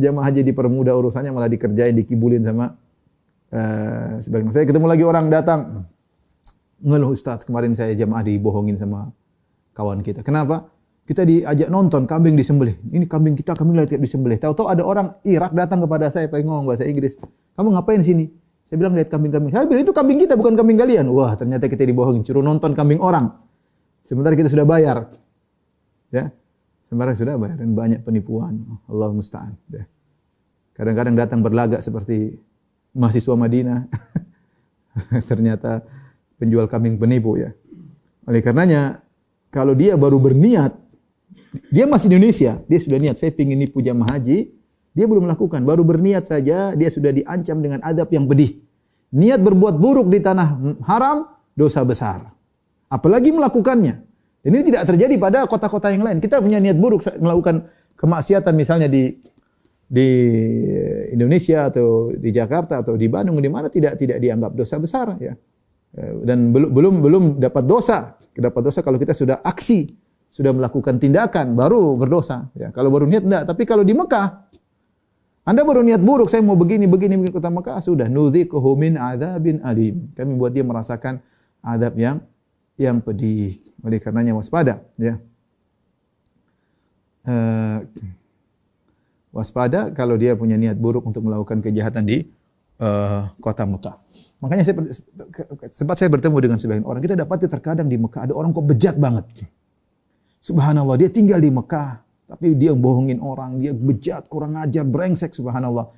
jamaah haji dipermudah urusannya, malah dikerjain, dikibulin sama sebagian. Saya ketemu lagi orang datang, "Ngeluh Ustaz, kemarin saya jamaah dibohongin sama kawan kita." "Kenapa?" "Kita diajak nonton kambing disembelih. Ini kambing kita, kambing lihat disembelih." Tahu-tahu ada orang Irak datang kepada saya, pengen ngomong bahasa Inggris. "Kamu ngapain sini?" Saya bilang, "Lihat kambing-kambing." Saya bilang, "Itu kambing kita, bukan kambing kalian." Wah, ternyata kita dibohongin, suruh nonton kambing orang. Sementara kita sudah bayar. Ya. Sementara sudah bayar, dan banyak penipuan. Allah musta'an. Kadang-kadang datang berlagak seperti mahasiswa Madinah. Ternyata penjual kambing penipu ya. Oleh karenanya, kalau dia baru berniat, dia masih Indonesia, dia sudah niat, saya ingin nipu jamaah haji, dia belum melakukan, baru berniat saja, dia sudah diancam dengan adab yang pedih. Niat berbuat buruk di tanah haram, dosa besar. Apalagi melakukannya. Dan ini tidak terjadi pada kota-kota yang lain. Kita punya niat buruk melakukan kemaksiatan misalnya di Indonesia atau di Jakarta atau di Bandung, di mana tidak dianggap dosa besar ya. Dan belum dapat dosa. Dapat dosa kalau kita sudah aksi, sudah melakukan tindakan, baru berdosa. Ya, kalau baru niat enggak. Tapi kalau di Mekah, Anda baru niat buruk, saya mau begini kota Mekah, sudah nudzikuhu min adzabin alim. Kami buat dia merasakan adab yang pedih. Oleh karenanya waspada, ya. Waspada kalau dia punya niat buruk untuk melakukan kejahatan di kota Mekah. Makanya sempat saya bertemu dengan sebagian orang. Kita dapati terkadang di Mekah ada orang kok bejat banget. Subhanallah, dia tinggal di Mekah, tapi dia bohongin orang, dia bejat, kurang ajar, brengsek, subhanallah.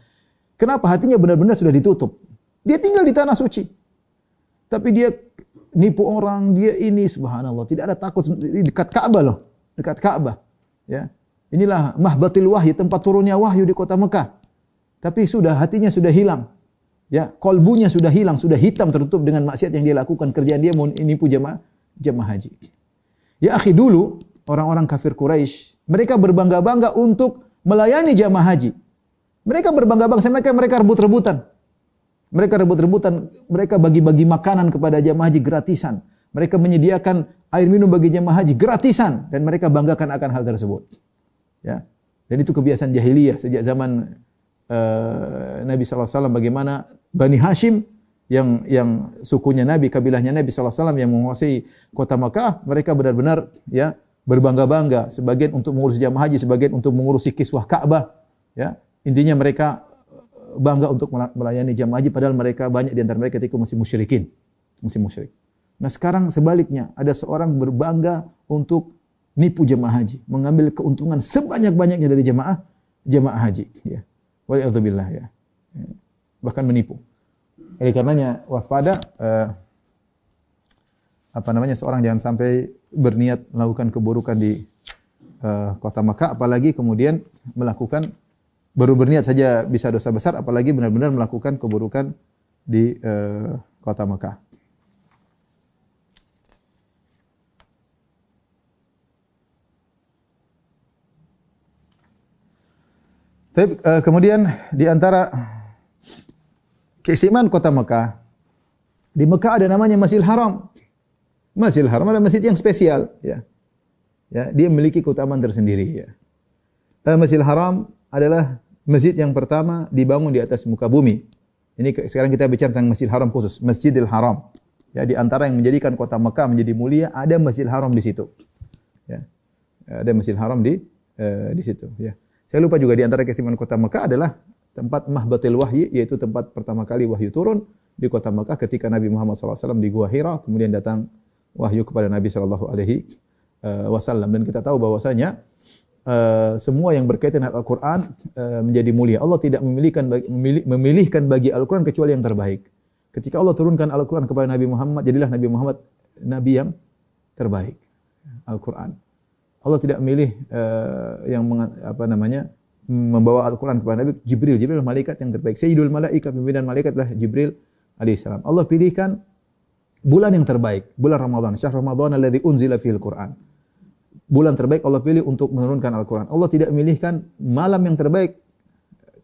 Kenapa? Hatinya benar-benar sudah ditutup. Dia tinggal di tanah suci, tapi dia nipu orang, dia ini, subhanallah, tidak ada takut. Dekat Ka'bah loh, dekat Ka'bah. Ya, inilah mahbatil wahyi, tempat turunnya wahyu di kota Mekah. Tapi hatinya sudah hilang. Ya, kolbunya sudah hilang, sudah hitam tertutup dengan maksiat yang dia lakukan. Kerjaan dia mau nipu jamaah haji. Ya akhi, dulu orang-orang kafir Quraisy, mereka berbangga-bangga untuk melayani jamaah haji. Mereka berbangga-bangga, mereka rebut-rebutan. Mereka bagi-bagi makanan kepada jamaah haji gratisan. Mereka menyediakan air minum bagi jamaah haji gratisan, dan mereka banggakan akan hal tersebut. Ya. Dan itu kebiasaan jahiliyah sejak zaman Nabi SAW, bagaimana Bani Hashim yang sukunya Nabi, kabilahnya Nabi SAW yang menguasai kota Makkah, mereka benar-benar ya berbangga-bangga, sebagian untuk mengurus jamaah haji, sebagian untuk mengurusi kiswah Ka'bah. Ya, intinya mereka bangga untuk melayani jamaah haji, padahal mereka banyak di antara mereka ketika masih musyrik. Nah sekarang sebaliknya, ada seorang berbangga untuk nipu jamaah haji, mengambil keuntungan sebanyak-banyaknya dari jamaah haji. Ya. Waliyadzubillah ya. Bahkan menipu. Oleh karenanya waspada, seorang jangan sampai berniat melakukan keburukan di kota Makkah, apalagi kemudian melakukan, baru berniat saja bisa dosa besar, apalagi benar-benar melakukan keburukan di kota Makkah. Tapi kemudian di antara keistimewaan kota Mekah, di Mekah ada namanya Masjidil Haram. Masjidil Haram adalah masjid yang spesial, ya. Ya, dia memiliki keutamaan tersendiri, ya. Masjidil Haram adalah masjid yang pertama dibangun di atas muka bumi. Ini sekarang kita bicara tentang Masjidil Haram khusus, Masjidil Haram. Ya, di antara yang menjadikan kota Mekah menjadi mulia ada Masjidil Haram di situ. Ya. Ada Masjidil Haram di situ, ya. Saya lupa juga di antara keistimewaan kota Mekah adalah tempat mahbatil wahyi, yaitu tempat pertama kali wahyu turun di kota Mekah ketika Nabi Muhammad SAW di Gua Hira, kemudian datang wahyu kepada Nabi SAW. Dan kita tahu bahwasanya semua yang berkaitan dengan Al-Quran menjadi mulia. Allah tidak memilihkan bagi Al-Quran kecuali yang terbaik. Ketika Allah turunkan Al-Quran kepada Nabi Muhammad, jadilah Nabi Muhammad Nabi yang terbaik. Al-Quran. Allah tidak memilih membawa Al-Quran kepada Nabi. Jibril malaikat yang terbaik. Sayyidul malaikat, pimpinan malaikat adalah Jibril alaihissalam. Allah pilihkan bulan yang terbaik, bulan Ramadan. Syahr Ramadan alladzi unzila fihil Qur'an. Bulan terbaik Allah pilih untuk menurunkan Al-Quran. Allah tidak memilihkan malam yang terbaik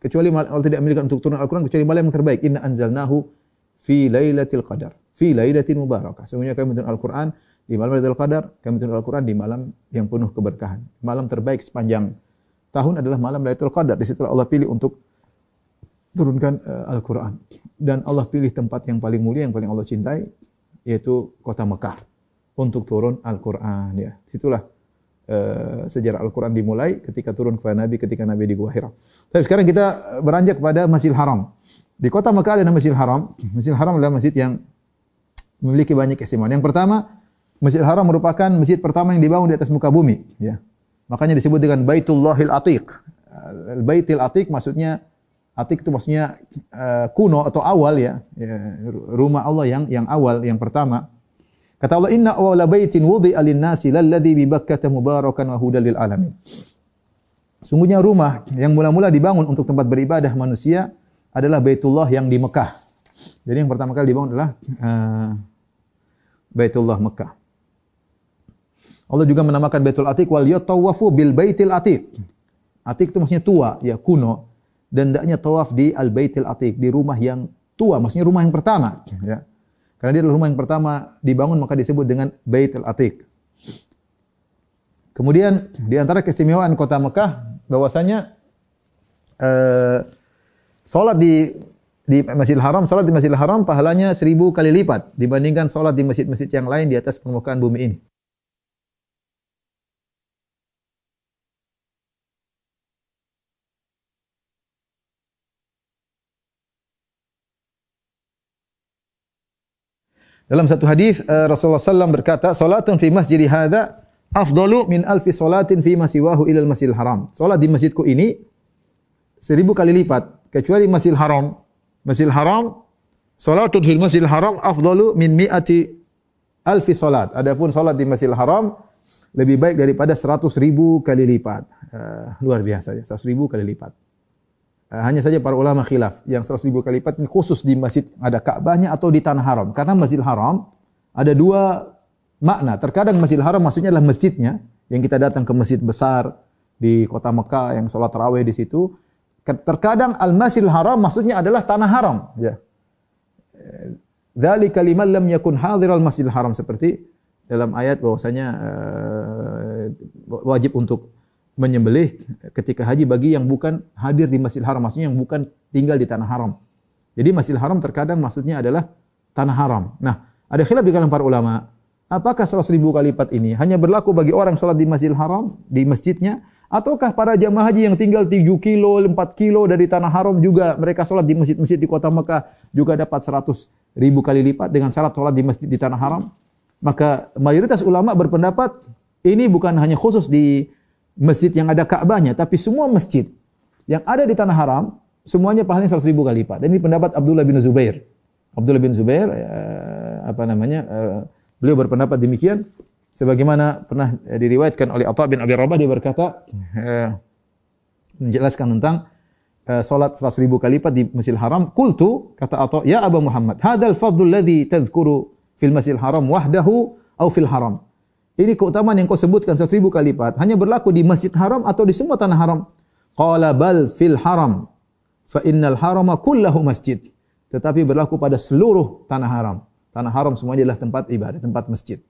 kecuali Allah tidak memilihkan untuk turun Al-Quran kecuali malam yang terbaik. Inna anzalnahu fi lailatul qadar, fi lailatin mubarakah. Sesungguhnya kami menurunkan Al-Quran di malam Lailatul Qadar, kami menurunkan Al-Quran di malam yang penuh keberkahan. Malam terbaik sepanjang tahun adalah malam Lailatul Qadar. Di situ Allah pilih untuk turunkan Al-Quran. Dan Allah pilih tempat yang paling mulia, yang paling Allah cintai, yaitu kota Mekah untuk turun Al-Quran. Ya, situlah sejarah Al-Quran dimulai ketika turun kepada Nabi ketika Nabi di Gua Hira. Tapi sekarang kita beranjak kepada Masjidil Haram. Di kota Mekah ada Masjidil Haram. Masjidil Haram adalah masjid yang memiliki banyak keistimewaan. Yang pertama, Masjidil Haram merupakan masjid pertama yang dibangun di atas muka bumi. Ya, makanya disebut dengan Baitullahil Atiq. Baitul Atiq maksudnya, Atiq itu maksudnya kuno atau awal, ya. Rumah Allah yang awal, yang pertama. Kata Allah, inna awwala baitin wudi'a lin-nasi lalladzi bi Bakkah mubarakan wa hudal lil alamin. Sungguhnya rumah yang mula-mula dibangun untuk tempat beribadah manusia adalah Baitullah yang di Mekah. Jadi yang pertama kali dibangun adalah Baitullah Mekah. Allah juga menamakan Baitul Atiq wal yatawafu bil Baitil Atiq. Atiq itu maksudnya tua, ya, kuno. Dan hendaknya tawaf di Al-Baitil Atiq, di rumah yang tua, maksudnya rumah yang pertama, ya. Karena dia adalah rumah yang pertama dibangun, maka disebut dengan Baitul Atiq. Kemudian di antara keistimewaan kota Mekah bahwasanya salat di Masjidil Haram, salat di Masjidil Haram pahalanya 1000 kali lipat dibandingkan salat di masjid-masjid yang lain di atas permukaan bumi ini. Dalam satu hadis Rasulullah SAW berkata, "Salatun fi masjidi hadza afdalu min alfi salatin fi ma siwahu ilal Masjidil Haram." Salat di masjidku ini 1000 kali lipat kecuali Masjidil Haram. Masjidil Haram, salatun fil Masjidil Haram afdalu min mi'ati alfi salat. Adapun salat di Masjidil Haram lebih baik daripada 100.000 kali lipat. Luar biasa, ya, 100.000 kali lipat. Hanya saja para ulama khilaf, yang 100.000 kali lipat ini khusus di masjid ada Ka'bahnya atau di tanah haram. Karena Masjidil Haram ada dua makna. Terkadang Masjidil Haram maksudnya adalah masjidnya, yang kita datang ke masjid besar di kota Mekah yang sholat tarawih di situ. Terkadang Al-Masjidil Haram maksudnya adalah tanah haram, ya. Dzalika liman lam yakun hadiral Masjidil Haram, seperti dalam ayat bahwasanya wajib untuk menyembelih ketika haji bagi yang bukan hadir di Masjidil Haram, maksudnya yang bukan tinggal di tanah haram. Jadi Masjidil Haram terkadang maksudnya adalah tanah haram. Nah, ada khilaf di kalangan para ulama, apakah 100.000 kali lipat ini hanya berlaku bagi orang salat di Masjidil Haram, di masjidnya, ataukah para jamaah haji yang tinggal 7 kilo, 4 kilo dari tanah haram juga mereka salat di masjid-masjid di kota Mekah juga dapat 100.000 kali lipat dengan syarat salat di masjid di tanah haram? Maka mayoritas ulama berpendapat ini bukan hanya khusus di masjid yang ada Ka'bahnya, tapi semua masjid yang ada di tanah haram semuanya pahalanya 100.000 kali lipat. Dan ini pendapat Abdullah bin Zubair. Abdullah bin Zubair beliau berpendapat demikian, sebagaimana pernah diriwayatkan oleh Atha bin Abi Rabah. Dia berkata menjelaskan tentang salat 100.000 kali lipat di Masjidil Haram. Qultu, kata Atha, ya Aba Muhammad, hadzal fadlul ladzi tadhkuru fil Masjidil Haram wahdahu aw fil haram. Ini keutamaan yang kau sebutkan 100.000 kali lipat hanya berlaku di Masjid Haram atau di semua tanah haram? Qala bal fil haram fa innal harama kullahu masjid. Tetapi berlaku pada seluruh tanah haram. Tanah haram semuanya adalah tempat ibadah, tempat masjid.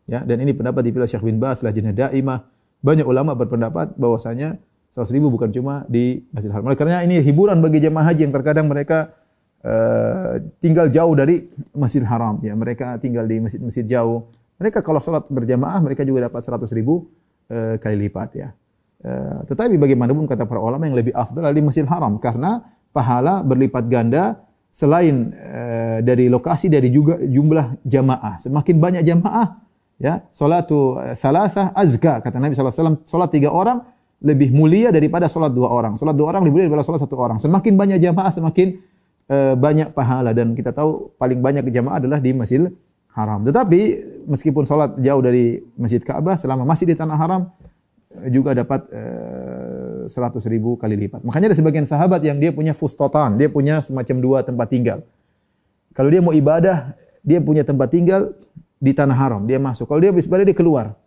Ya, dan ini pendapat dipilih Syekh bin Baz, Lajnah Daimah. Banyak ulama berpendapat bahwasanya 100.000 bukan cuma di Masjidil Haram. Oleh karena ini hiburan bagi jemaah haji yang terkadang mereka tinggal jauh dari Masjidil Haram. Ya, mereka tinggal di masjid-masjid jauh. Mereka kalau salat berjamaah mereka juga dapat 100.000 kali lipat ya. Tetapi bagaimanapun kata para ulama yang lebih afdal adalah di Masjidil Haram karena pahala berlipat ganda selain dari lokasi dari juga jumlah jamaah. Semakin banyak jamaah ya, salatu salasah azka kata Nabi sallallahu alaihi wasallam, salat 3 orang lebih mulia daripada salat 2 orang. Salat 2 orang lebih mulia daripada salat 1 orang. Semakin banyak jamaah semakin banyak pahala dan kita tahu paling banyak jamaah adalah di Masjidil Haram. Tetapi meskipun salat jauh dari Masjid Ka'bah selama masih di tanah haram juga dapat 100.000 kali lipat. Makanya ada sebagian sahabat yang dia punya fustatan, dia punya semacam 2 tempat tinggal. Kalau dia mau ibadah, dia punya tempat tinggal di tanah haram, dia masuk. Kalau dia habis ibadah dia keluar.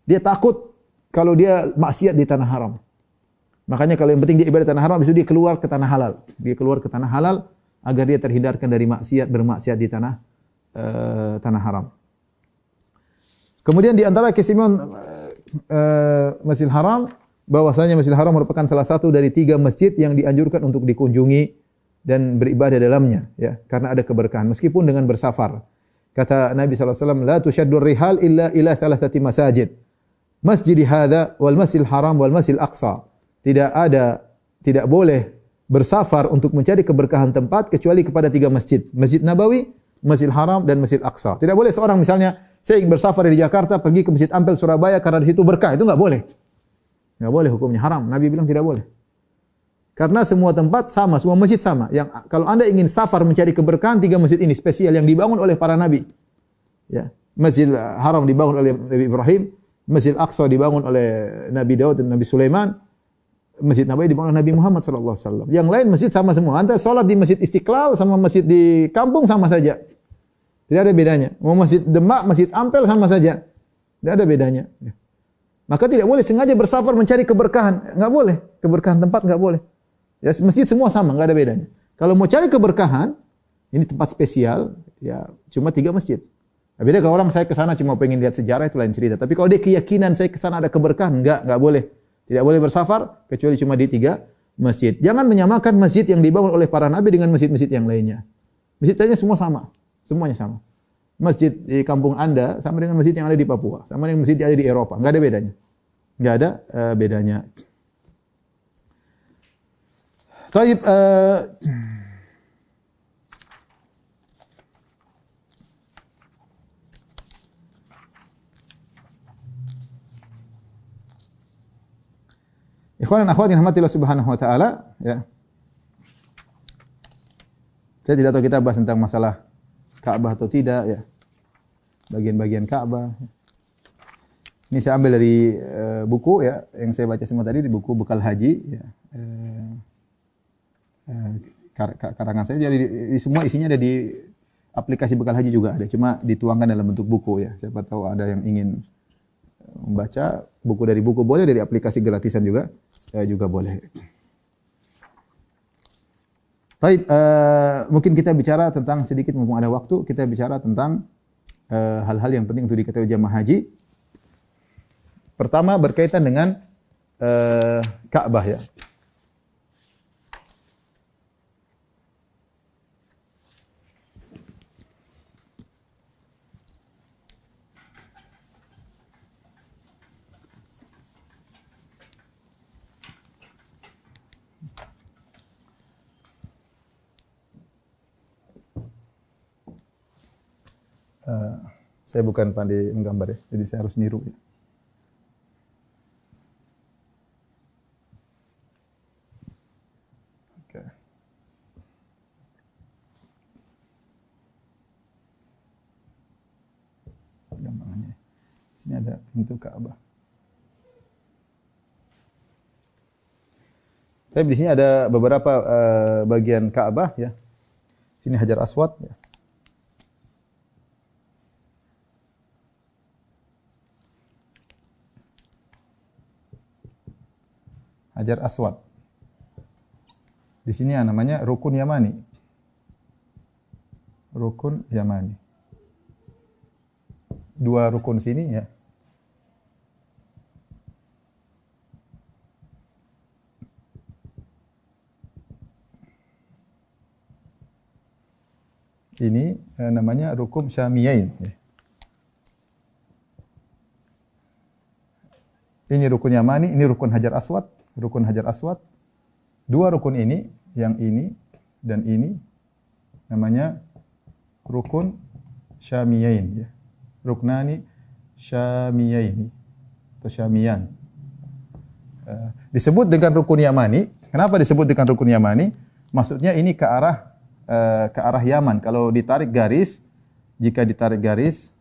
Dia takut kalau dia maksiat di tanah haram. Makanya kalau yang penting dia ibadah di tanah haram, habis itu dia keluar ke tanah halal. Dia keluar ke tanah halal agar dia terhindarkan dari bermaksiat di tanah haram. Kemudian di antara keistimewaan Masjidil Haram bahwasanya Masjidil Haram merupakan salah satu dari 3 masjid yang dianjurkan untuk dikunjungi dan beribadah dalamnya ya, karena ada keberkahan meskipun dengan bersafar. Kata Nabi sallallahu alaihi wasallam, "La tushaddur rihal illa ila thalathati masajid. Masjid hadza wal Masjidil Haram wal Masjidil Aqsa." Tidak boleh bersafar untuk mencari keberkahan tempat kecuali kepada 3 masjid. Masjid Nabawi, Masjidil Haram dan Masjid Aqsa. Tidak boleh seorang misalnya saya ingin bersafar dari Jakarta pergi ke Masjid Ampel Surabaya karena di situ berkah, itu enggak boleh. Enggak boleh, hukumnya haram. Nabi bilang tidak boleh. Karena semua tempat sama, semua masjid sama. Yang kalau Anda ingin safar mencari keberkahan, 3 masjid ini spesial yang dibangun oleh para nabi. Ya, Masjidil Haram dibangun oleh Nabi Ibrahim, Masjid Aqsa dibangun oleh Nabi Daud dan Nabi Sulaiman, Masjid Nabawi dibangun oleh Nabi Muhammad sallallahu alaihi wasallam. Yang lain masjid sama semua. Anda salat di Masjid Istiqlal sama masjid di kampung sama saja. Tidak ada bedanya. Mau Masjid Demak, Masjid Ampel sama saja. Tidak ada bedanya. Maka tidak boleh sengaja bersafar mencari keberkahan. Enggak boleh. Keberkahan tempat enggak boleh. Ya, masjid semua sama, enggak ada bedanya. Kalau mau cari keberkahan, ini tempat spesial, ya cuma 3 masjid. Nah, beda kalau orang saya ke sana cuma pengen lihat sejarah itu lain cerita. Tapi kalau dia keyakinan saya ke sana ada keberkahan, enggak boleh. Tidak boleh bersafar kecuali cuma di 3 masjid. Jangan menyamakan masjid yang dibangun oleh para nabi dengan masjid-masjid yang lainnya. Masjid lainnya semua sama. Semuanya sama. Masjid di kampung Anda sama dengan masjid yang ada di Papua, sama dengan masjid yang ada di Eropa, enggak ada bedanya. Enggak ada bedanya. Taib Ikhwan dan akhwat yang dirahmati Allah Subhanahu wa taala, ya. Saya tidak tahu kita bahas tentang masalah Ka'bah atau tidak ya. Bagian-bagian Ka'bah. Ini saya ambil dari buku ya yang saya baca semua tadi di buku Bekal Haji ya. Karangan saya jadi di semua isinya ada di aplikasi Bekal Haji juga ada, cuma dituangkan dalam bentuk buku ya. Siapa tahu ada yang ingin membaca buku dari buku boleh, dari aplikasi gratisan juga boleh. Baik, mungkin kita bicara tentang sedikit mumpung ada waktu, kita bicara tentang hal-hal yang penting untuk diketahui jamaah haji. Pertama berkaitan dengan Ka'bah ya. Saya bukan pandai menggambar ya, jadi saya harus niru ya. Oke. Gambarannya. Sini ada pintu Ka'bah. Tapi di sini ada beberapa bagian Ka'bah ya. Sini Hajar Aswad ya. Hajar Aswad. Di sini yang namanya rukun Yamani. Rukun Yamani. Dua rukun sini ya. Ini namanya rukun Syamiyain. Ini rukun Yamani, ini rukun Hajar Aswad, rukun Hajar Aswad. Dua rukun ini, yang ini dan ini namanya rukun Syamiyain ya. Ruknani Syamiyaini atau Syamiyan. Disebut dengan rukun Yamani. Kenapa disebut dengan rukun Yamani? Maksudnya ini ke arah Yaman. Kalau ditarik garis, jika ditarik garis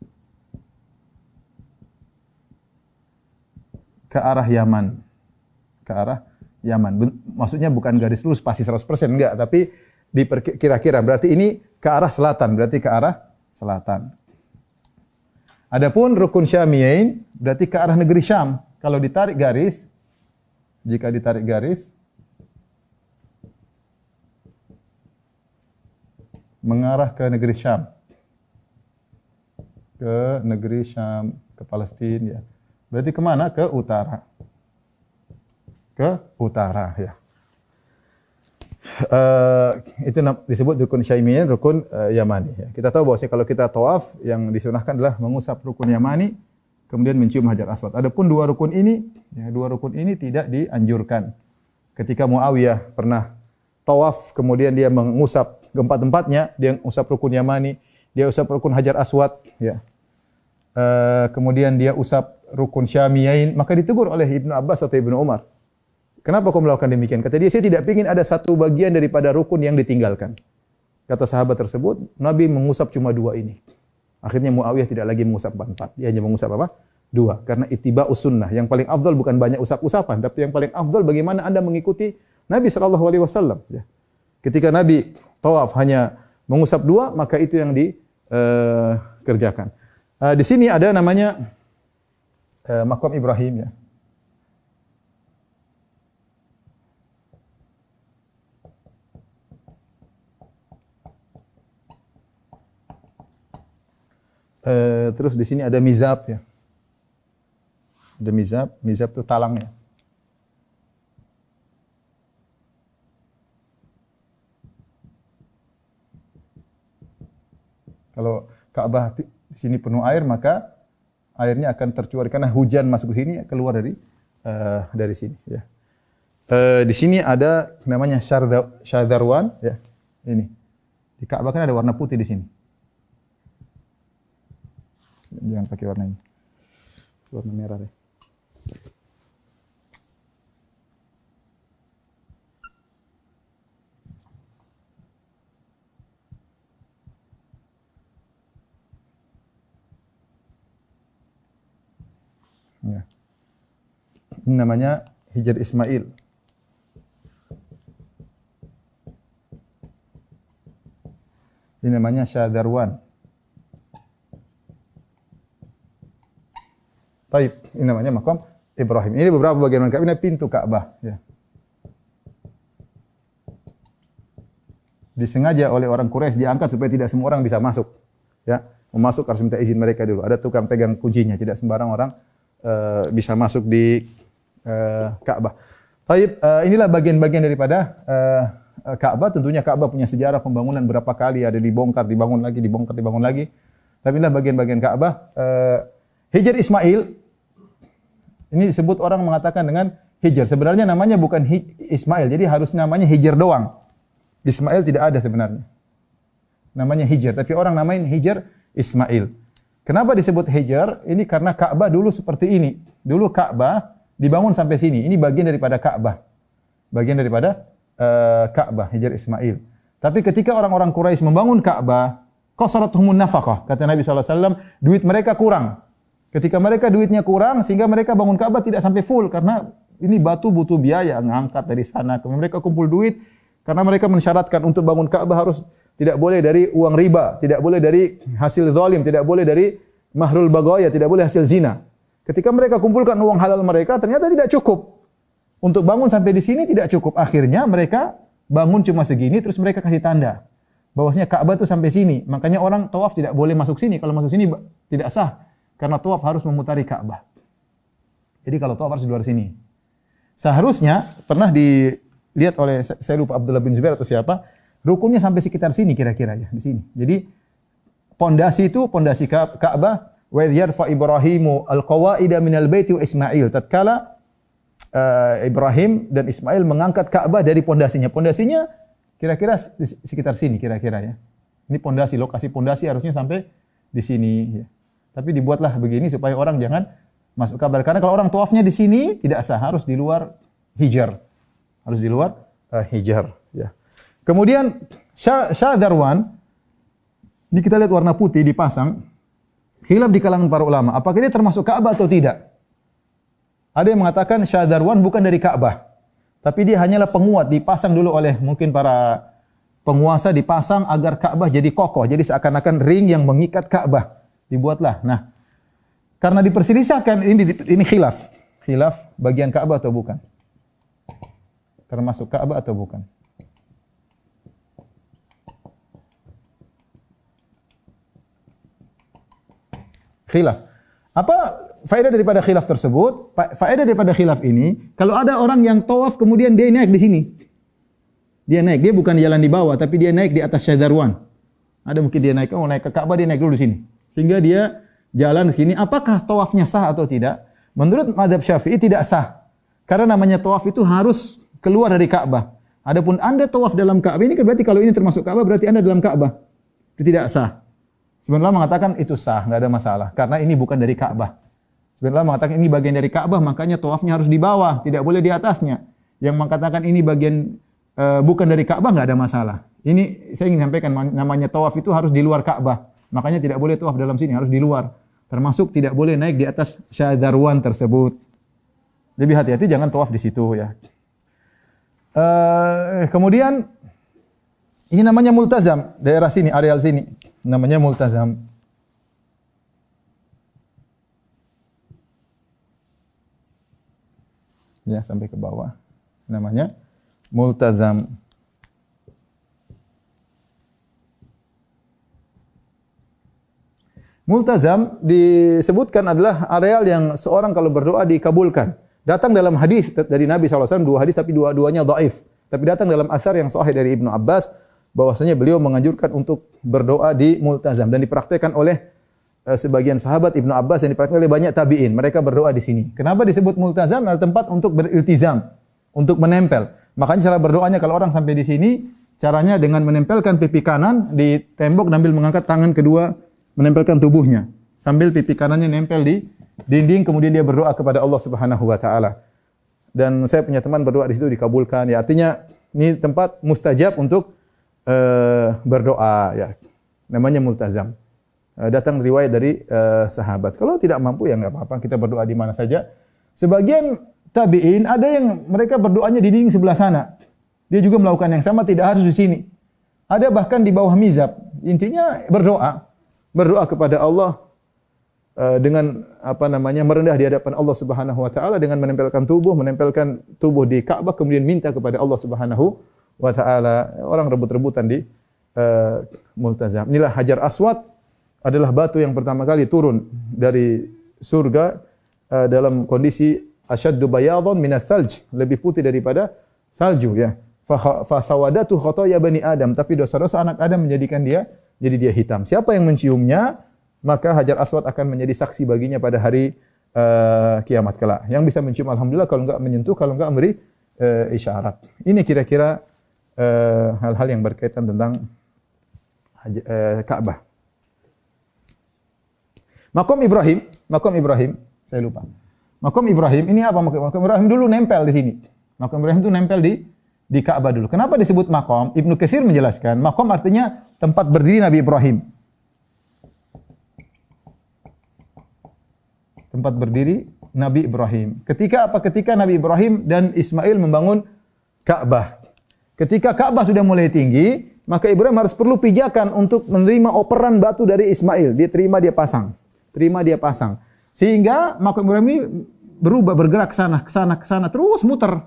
ke arah Yaman. Ke arah Yaman. Maksudnya bukan garis lurus pasti 100% enggak, tapi kira-kira berarti ini ke arah selatan, berarti ke arah selatan. Adapun rukun Syamiyain berarti ke arah negeri Syam. Kalau ditarik garis, jika ditarik garis mengarah ke negeri Syam. Ke negeri Syam, ke Palestina ya. Berarti kemana? Ke utara. Ke utara ya. Itu disebut rukun Syamiyain, rukun Yamani ya. Kita tahu bahwa kalau kita tawaf yang disunahkan adalah mengusap rukun Yamani kemudian mencium Hajar Aswad. Adapun dua rukun ini tidak dianjurkan. Ketika Muawiyah pernah tawaf kemudian dia mengusap keempat-empatnya, dia usap rukun Yamani, dia usap rukun Hajar Aswad ya. Kemudian dia usap rukun Syamiyain, maka ditegur oleh Ibnu Abbas atau Ibnu Umar. Kenapa kau melakukan demikian? Kata dia, saya tidak ingin ada satu bagian daripada rukun yang ditinggalkan. Kata sahabat tersebut, Nabi mengusap cuma dua ini. Akhirnya Muawiyah tidak lagi mengusap empat. Dia hanya mengusap apa? Dua. Karena ittiba'us sunnah. Yang paling afdal bukan banyak usap-usapan, tapi yang paling afdal bagaimana Anda mengikuti Nabi SAW. Ya. Ketika Nabi tawaf hanya mengusap dua, maka itu yang dikerjakan. Di sini ada namanya Maqam Ibrahim ya. Terus di sini ada mizab ya. Ada mizab itu talangnya. Kalau Ka'bah di sini penuh air, maka airnya akan tercuar karena hujan masuk ke sini keluar dari sini ya. Di sini ada namanya Syadharwan ya. Ini. Di Ka'bah kan ada warna putih di sini. Jangan pakai warna ini. Warna merah deh. Ya. Ini namanya Hijr Ismail. Ini namanya Syadharwan. Taib, ini namanya Maqam Ibrahim. Ini beberapa bagian Ka'bah, ini pintu Ka'bah ya. Disengaja oleh orang Quraisy diangkat supaya tidak semua orang bisa masuk. Ya, mau masuk harus minta izin mereka dulu. Ada tukang pegang kuncinya, tidak sembarang orang bisa masuk di Ka'bah. Taib, inilah bagian-bagian daripada Ka'bah. Tentunya Ka'bah punya sejarah pembangunan berapa kali, ada dibongkar, dibangun lagi, dibongkar, dibangun lagi. Tapi inilah bagian-bagian Ka'bah. Hijr Ismail, ini disebut orang mengatakan dengan Hijr. Sebenarnya namanya bukan Ismail, jadi harus namanya Hijr doang. Ismail tidak ada sebenarnya. Namanya Hijr, tapi orang namain Hijr Ismail. Kenapa disebut Hijr? Ini karena Ka'bah dulu seperti ini. Dulu Ka'bah dibangun sampai sini. Ini bagian daripada Ka'bah. Bagian daripada Ka'bah, Hijr Ismail. Tapi ketika orang-orang Quraisy membangun Ka'bah, qasaratuhumun nafaqah. Kata Nabi SAW, duit mereka kurang. Ketika mereka duitnya kurang, sehingga mereka bangun Ka'bah tidak sampai full. Karena ini batu butuh biaya, ngangkat dari sana. Kemudian mereka kumpul duit, karena mereka mensyaratkan untuk bangun Ka'bah harus tidak boleh dari uang riba, tidak boleh dari hasil zalim, tidak boleh dari mahrul baghaya, tidak boleh hasil zina. Ketika mereka kumpulkan uang halal mereka, ternyata tidak cukup. Untuk bangun sampai di sini tidak cukup. Akhirnya mereka bangun cuma segini, terus mereka kasih tanda bahwasanya Ka'bah itu sampai sini. Makanya orang tawaf tidak boleh masuk sini. Kalau masuk sini tidak sah, karena tawaf harus memutari Ka'bah. Jadi kalau tawaf harus di luar sini. Seharusnya pernah dilihat oleh, saya lupa Abdullah bin Zubair atau siapa, rukunnya sampai sekitar sini kira-kira ya, di sini. Jadi pondasi itu pondasi Ka'bah. Wa idh yarfa Ibrahimu al-qawaida minal baiti wa Ismail. Tatkala Ibrahim dan Ismail mengangkat Ka'bah dari pondasinya. Pondasinya kira-kira di sekitar sini kira-kira ya. Ini pondasi, lokasi pondasi harusnya sampai di sini ya. Tapi dibuatlah begini supaya orang jangan masuk Ka'bah. Karena kalau orang tawafnya di sini tidak sah, harus di luar hijar. Harus di luar hijar ya. Kemudian Syadharwan, ini kita lihat warna putih dipasang. Khilaf di kalangan para ulama, apakah dia termasuk Ka'bah atau tidak? Ada yang mengatakan Syadharwan bukan dari Ka'bah, tapi dia hanyalah penguat, dipasang dulu oleh mungkin para penguasa, dipasang agar Ka'bah jadi kokoh, jadi seakan-akan ring yang mengikat Ka'bah. Dibuatlah. Nah, karena diperselisihkan ini khilaf bagian Ka'bah atau bukan? Termasuk Ka'bah atau bukan? Khilaf. Apa faedah daripada khilaf tersebut? Faedah daripada khilaf ini, kalau ada orang yang tawaf kemudian dia naik di sini. Dia naik, dia bukan jalan di bawah, tapi dia naik di atas Syadharwan. Ada mungkin dia naik ke Ka'bah, dia naik dulu di sini. Sehingga dia jalan di sini. Apakah tawafnya sah atau tidak? Menurut mazhab Syafi'i tidak sah. Karena namanya tawaf itu harus keluar dari Ka'bah. Adapun Anda tawaf dalam Ka'bah, ini berarti kalau ini termasuk Ka'bah, berarti Anda dalam Ka'bah. Itu tidak sah. Sebenarnya mengatakan itu sah, nggak ada masalah. Karena ini bukan dari Ka'bah. Sebenarnya mengatakan ini bagian dari Ka'bah, makanya tawafnya harus di bawah, tidak boleh di atasnya. Yang mengatakan ini bagian bukan dari Ka'bah, nggak ada masalah. Ini saya ingin sampaikan, namanya tawaf itu harus di luar Ka'bah. Makanya tidak boleh tawaf dalam sini, harus di luar. Termasuk tidak boleh naik di atas Syadharwan tersebut. Lebih hati-hati, jangan tawaf di situ ya. Kemudian ini namanya multazam, daerah sini, areal sini, namanya multazam. Ya, sampai ke bawah. Namanya multazam. Multazam disebutkan adalah areal yang seorang kalau berdoa dikabulkan. Datang dalam hadis dari Nabi SAW, dua hadis tapi dua-duanya dhaif. Tapi datang dalam asar yang sahih dari Ibnu Abbas, bahwasanya beliau menganjurkan untuk berdoa di multazam. Dan dipraktikkan oleh sebagian sahabat Ibnu Abbas dan dipraktikkan oleh banyak tabi'in. Mereka berdoa di sini. Kenapa disebut multazam? Adalah tempat untuk beriltizam, untuk menempel. Makanya cara berdoanya kalau orang sampai di sini, caranya dengan menempelkan pipi kanan di tembok sambil mengangkat tangan kedua, menempelkan tubuhnya. Sambil pipi kanannya nempel di dinding, kemudian dia berdoa kepada Allah Subhanahu wa taala. Dan saya punya teman berdoa di situ dikabulkan. Ya, artinya ini tempat mustajab untuk berdoa ya. Namanya multazam. Datang riwayat dari sahabat. Kalau tidak mampu ya enggak apa-apa, kita berdoa di mana saja. Sebagian tabi'in ada yang mereka berdoanya di dinding sebelah sana. Dia juga melakukan yang sama, tidak harus di sini. Ada bahkan di bawah mizab. Intinya berdoa kepada Allah dengan merendah di hadapan Allah Subhanahu wa taala dengan menempelkan tubuh di Ka'bah, kemudian minta kepada Allah Subhanahu wa taala. Orang rebut-rebutan di multazam. Inilah Hajar Aswad, adalah batu yang pertama kali turun dari surga dalam kondisi asyaddu bayadhan minas salj, lebih putih daripada salju ya. Fa sawadatu khotoya bani Adam, tapi dosa-dosa anak Adam menjadikan dia hitam. Siapa yang menciumnya, maka Hajar Aswad akan menjadi saksi baginya pada hari kiamat kelak. Yang bisa mencium alhamdulillah, kalau enggak menyentuh, kalau enggak memberi isyarat. Ini kira-kira hal-hal yang berkaitan tentang Ka'bah. Makom Ibrahim, saya lupa. Makom Ibrahim, ini apa makom Ibrahim? Dulu nempel di sini. Makom Ibrahim itu nempel di Ka'bah dulu. Kenapa disebut makom? Ibnu Katsir menjelaskan, makom artinya tempat berdiri Nabi Ibrahim. Tempat berdiri Nabi Ibrahim. Ketika Nabi Ibrahim dan Ismail membangun Ka'bah. Ketika Ka'bah sudah mulai tinggi, maka Ibrahim harus perlu pijakan untuk menerima operan batu dari Ismail. Dia terima, dia pasang. Sehingga makom Ibrahim ini berubah, bergerak ke sana, terus muter.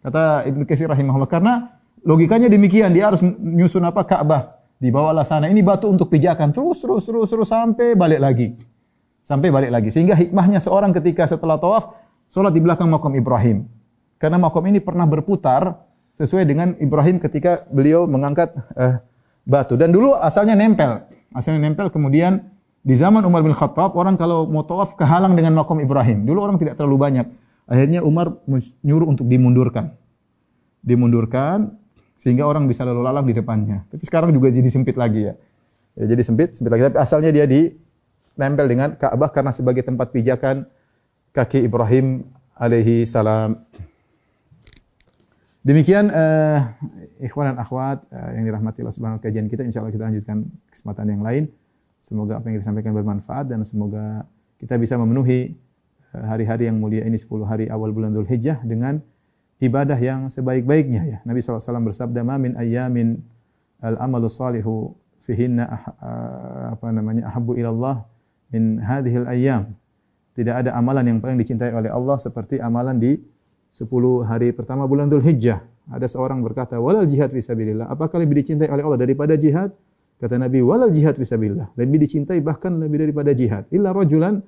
Kata Ibnu Katsir rahimahullah, karena logikanya demikian, dia harus nyusun apa? Ka'bah. Dibawalah sana, ini batu untuk pijakan, terus sampai balik lagi. Sampai balik lagi. Sehingga hikmahnya seorang ketika setelah tawaf, salat di belakang makam Ibrahim. Karena makam ini pernah berputar sesuai dengan Ibrahim ketika beliau mengangkat batu. Dan dulu asalnya nempel. Kemudian di zaman Umar bin Khattab, orang kalau mau tawaf kehalang dengan makam Ibrahim. Dulu orang tidak terlalu banyak. Akhirnya Umar menyuruh untuk dimundurkan. Sehingga orang bisa lalu lalang di depannya. Tapi sekarang juga jadi sempit lagi ya. Jadi sempit lagi. Tapi asalnya dia nempel dengan Ka'bah karena sebagai tempat pijakan kaki Ibrahim alaihi salam. Demikian ikhwan dan akhwat yang dirahmati Allah Subhanahu wa taala, kajian kita, insyaallah kita lanjutkan kesempatan yang lain. Semoga apa yang disampaikan bermanfaat dan semoga kita bisa memenuhi hari-hari yang mulia ini, 10 hari awal bulan Dzulhijjah dengan ibadah yang sebaik-baiknya ya. Nabi SAW bersabda, "Ma min ayyamin al-amalu salihu fihinna ahabbu ila Allah min hadhil ayyam." Tidak ada amalan yang paling dicintai oleh Allah seperti amalan di 10 hari pertama bulan Dzulhijjah. Ada seorang berkata, "Walal jihad fisabilillah." Apakah lebih dicintai oleh Allah daripada jihad? Kata Nabi, "Walal jihad fisabilillah." Lebih dicintai bahkan lebih daripada jihad. Illa rajulan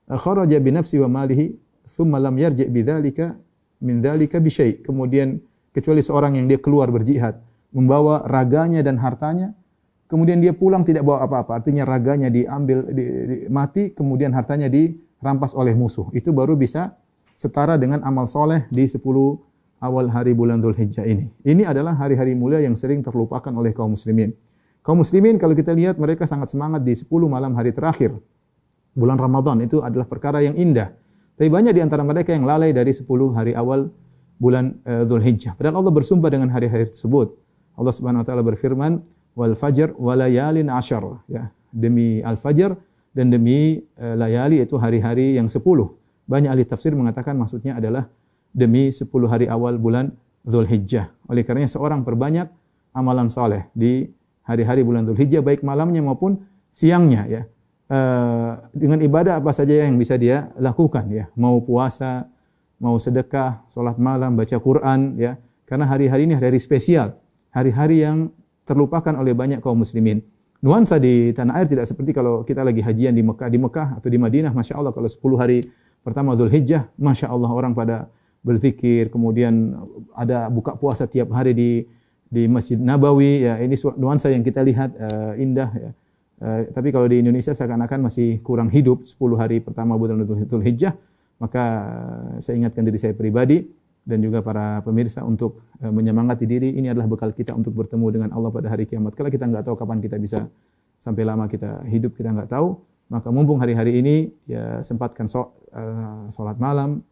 kharaja bi nafsi wa malihi thumma lam yarji' bidzalika min dzalika bi syai'. Kemudian kecuali seorang yang dia keluar berjihad, membawa raganya dan hartanya, kemudian dia pulang tidak bawa apa-apa. Artinya raganya diambil mati, kemudian hartanya dirampas oleh musuh. Itu baru bisa setara dengan amal soleh di 10 awal hari bulan Dzulhijjah ini. Ini adalah hari-hari mulia yang sering terlupakan oleh kaum muslimin. Kaum muslimin kalau kita lihat mereka sangat semangat di 10 malam hari terakhir bulan Ramadan, itu adalah perkara yang indah. Tapi banyak di antara mereka yang lalai dari 10 hari awal bulan Dzulhijjah. Padahal Allah bersumpah dengan hari-hari tersebut. Allah Subhanahu wa taala berfirman, "Wal fajr wa layalin 'ashr." Ya, demi al-fajr dan demi layali, itu hari-hari yang 10. Banyak ahli tafsir mengatakan maksudnya adalah demi 10 hari awal bulan Dzulhijjah. Oleh karenanya seorang perbanyak amalan saleh di hari-hari bulan Dzulhijjah, baik malamnya maupun siangnya ya. Dengan ibadah apa saja yang bisa dia lakukan ya. Mau puasa, mau sedekah, salat malam, baca Quran ya. Karena hari-hari ini hari-hari spesial, hari-hari yang terlupakan oleh banyak kaum muslimin. Nuansa di tanah air tidak seperti kalau kita lagi hajian di Mekah atau di Madinah. Masya Allah, kalau 10 hari pertama Dzulhijjah, Masya Allah orang pada berzikir, kemudian ada buka puasa tiap hari di Masjid Nabawi ya. Ini nuansa yang kita lihat indah ya. Tapi kalau di Indonesia seakan-akan masih kurang hidup 10 hari pertama bulan Dzulhijjah. Maka saya ingatkan diri saya pribadi dan juga para pemirsa untuk menyemangati diri. Ini adalah bekal kita untuk bertemu dengan Allah pada hari kiamat. Kalau kita enggak tahu kapan kita bisa sampai lama kita hidup, kita enggak tahu. Maka mumpung hari-hari ini ya sempatkan salat malam,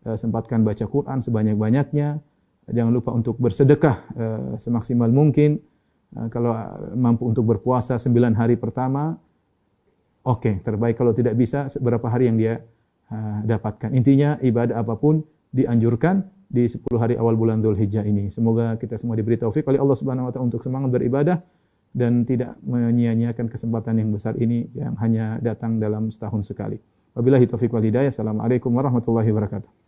sempatkan baca Quran sebanyak-banyaknya. Jangan lupa untuk bersedekah semaksimal mungkin. Kalau mampu untuk berpuasa 9 hari pertama, oke, terbaik. Kalau tidak bisa, beberapa hari yang dia dapatkan. Intinya ibadah apapun dianjurkan di 10 hari awal bulan Dzulhijjah ini. Semoga kita semua diberi taufik oleh Allah Subhanahu wa taala untuk semangat beribadah dan tidak menyia-nyiakan kesempatan yang besar ini yang hanya datang dalam setahun sekali. Wabillahi taufiq wal hidayah. Assalamualaikum warahmatullahi wabarakatuh.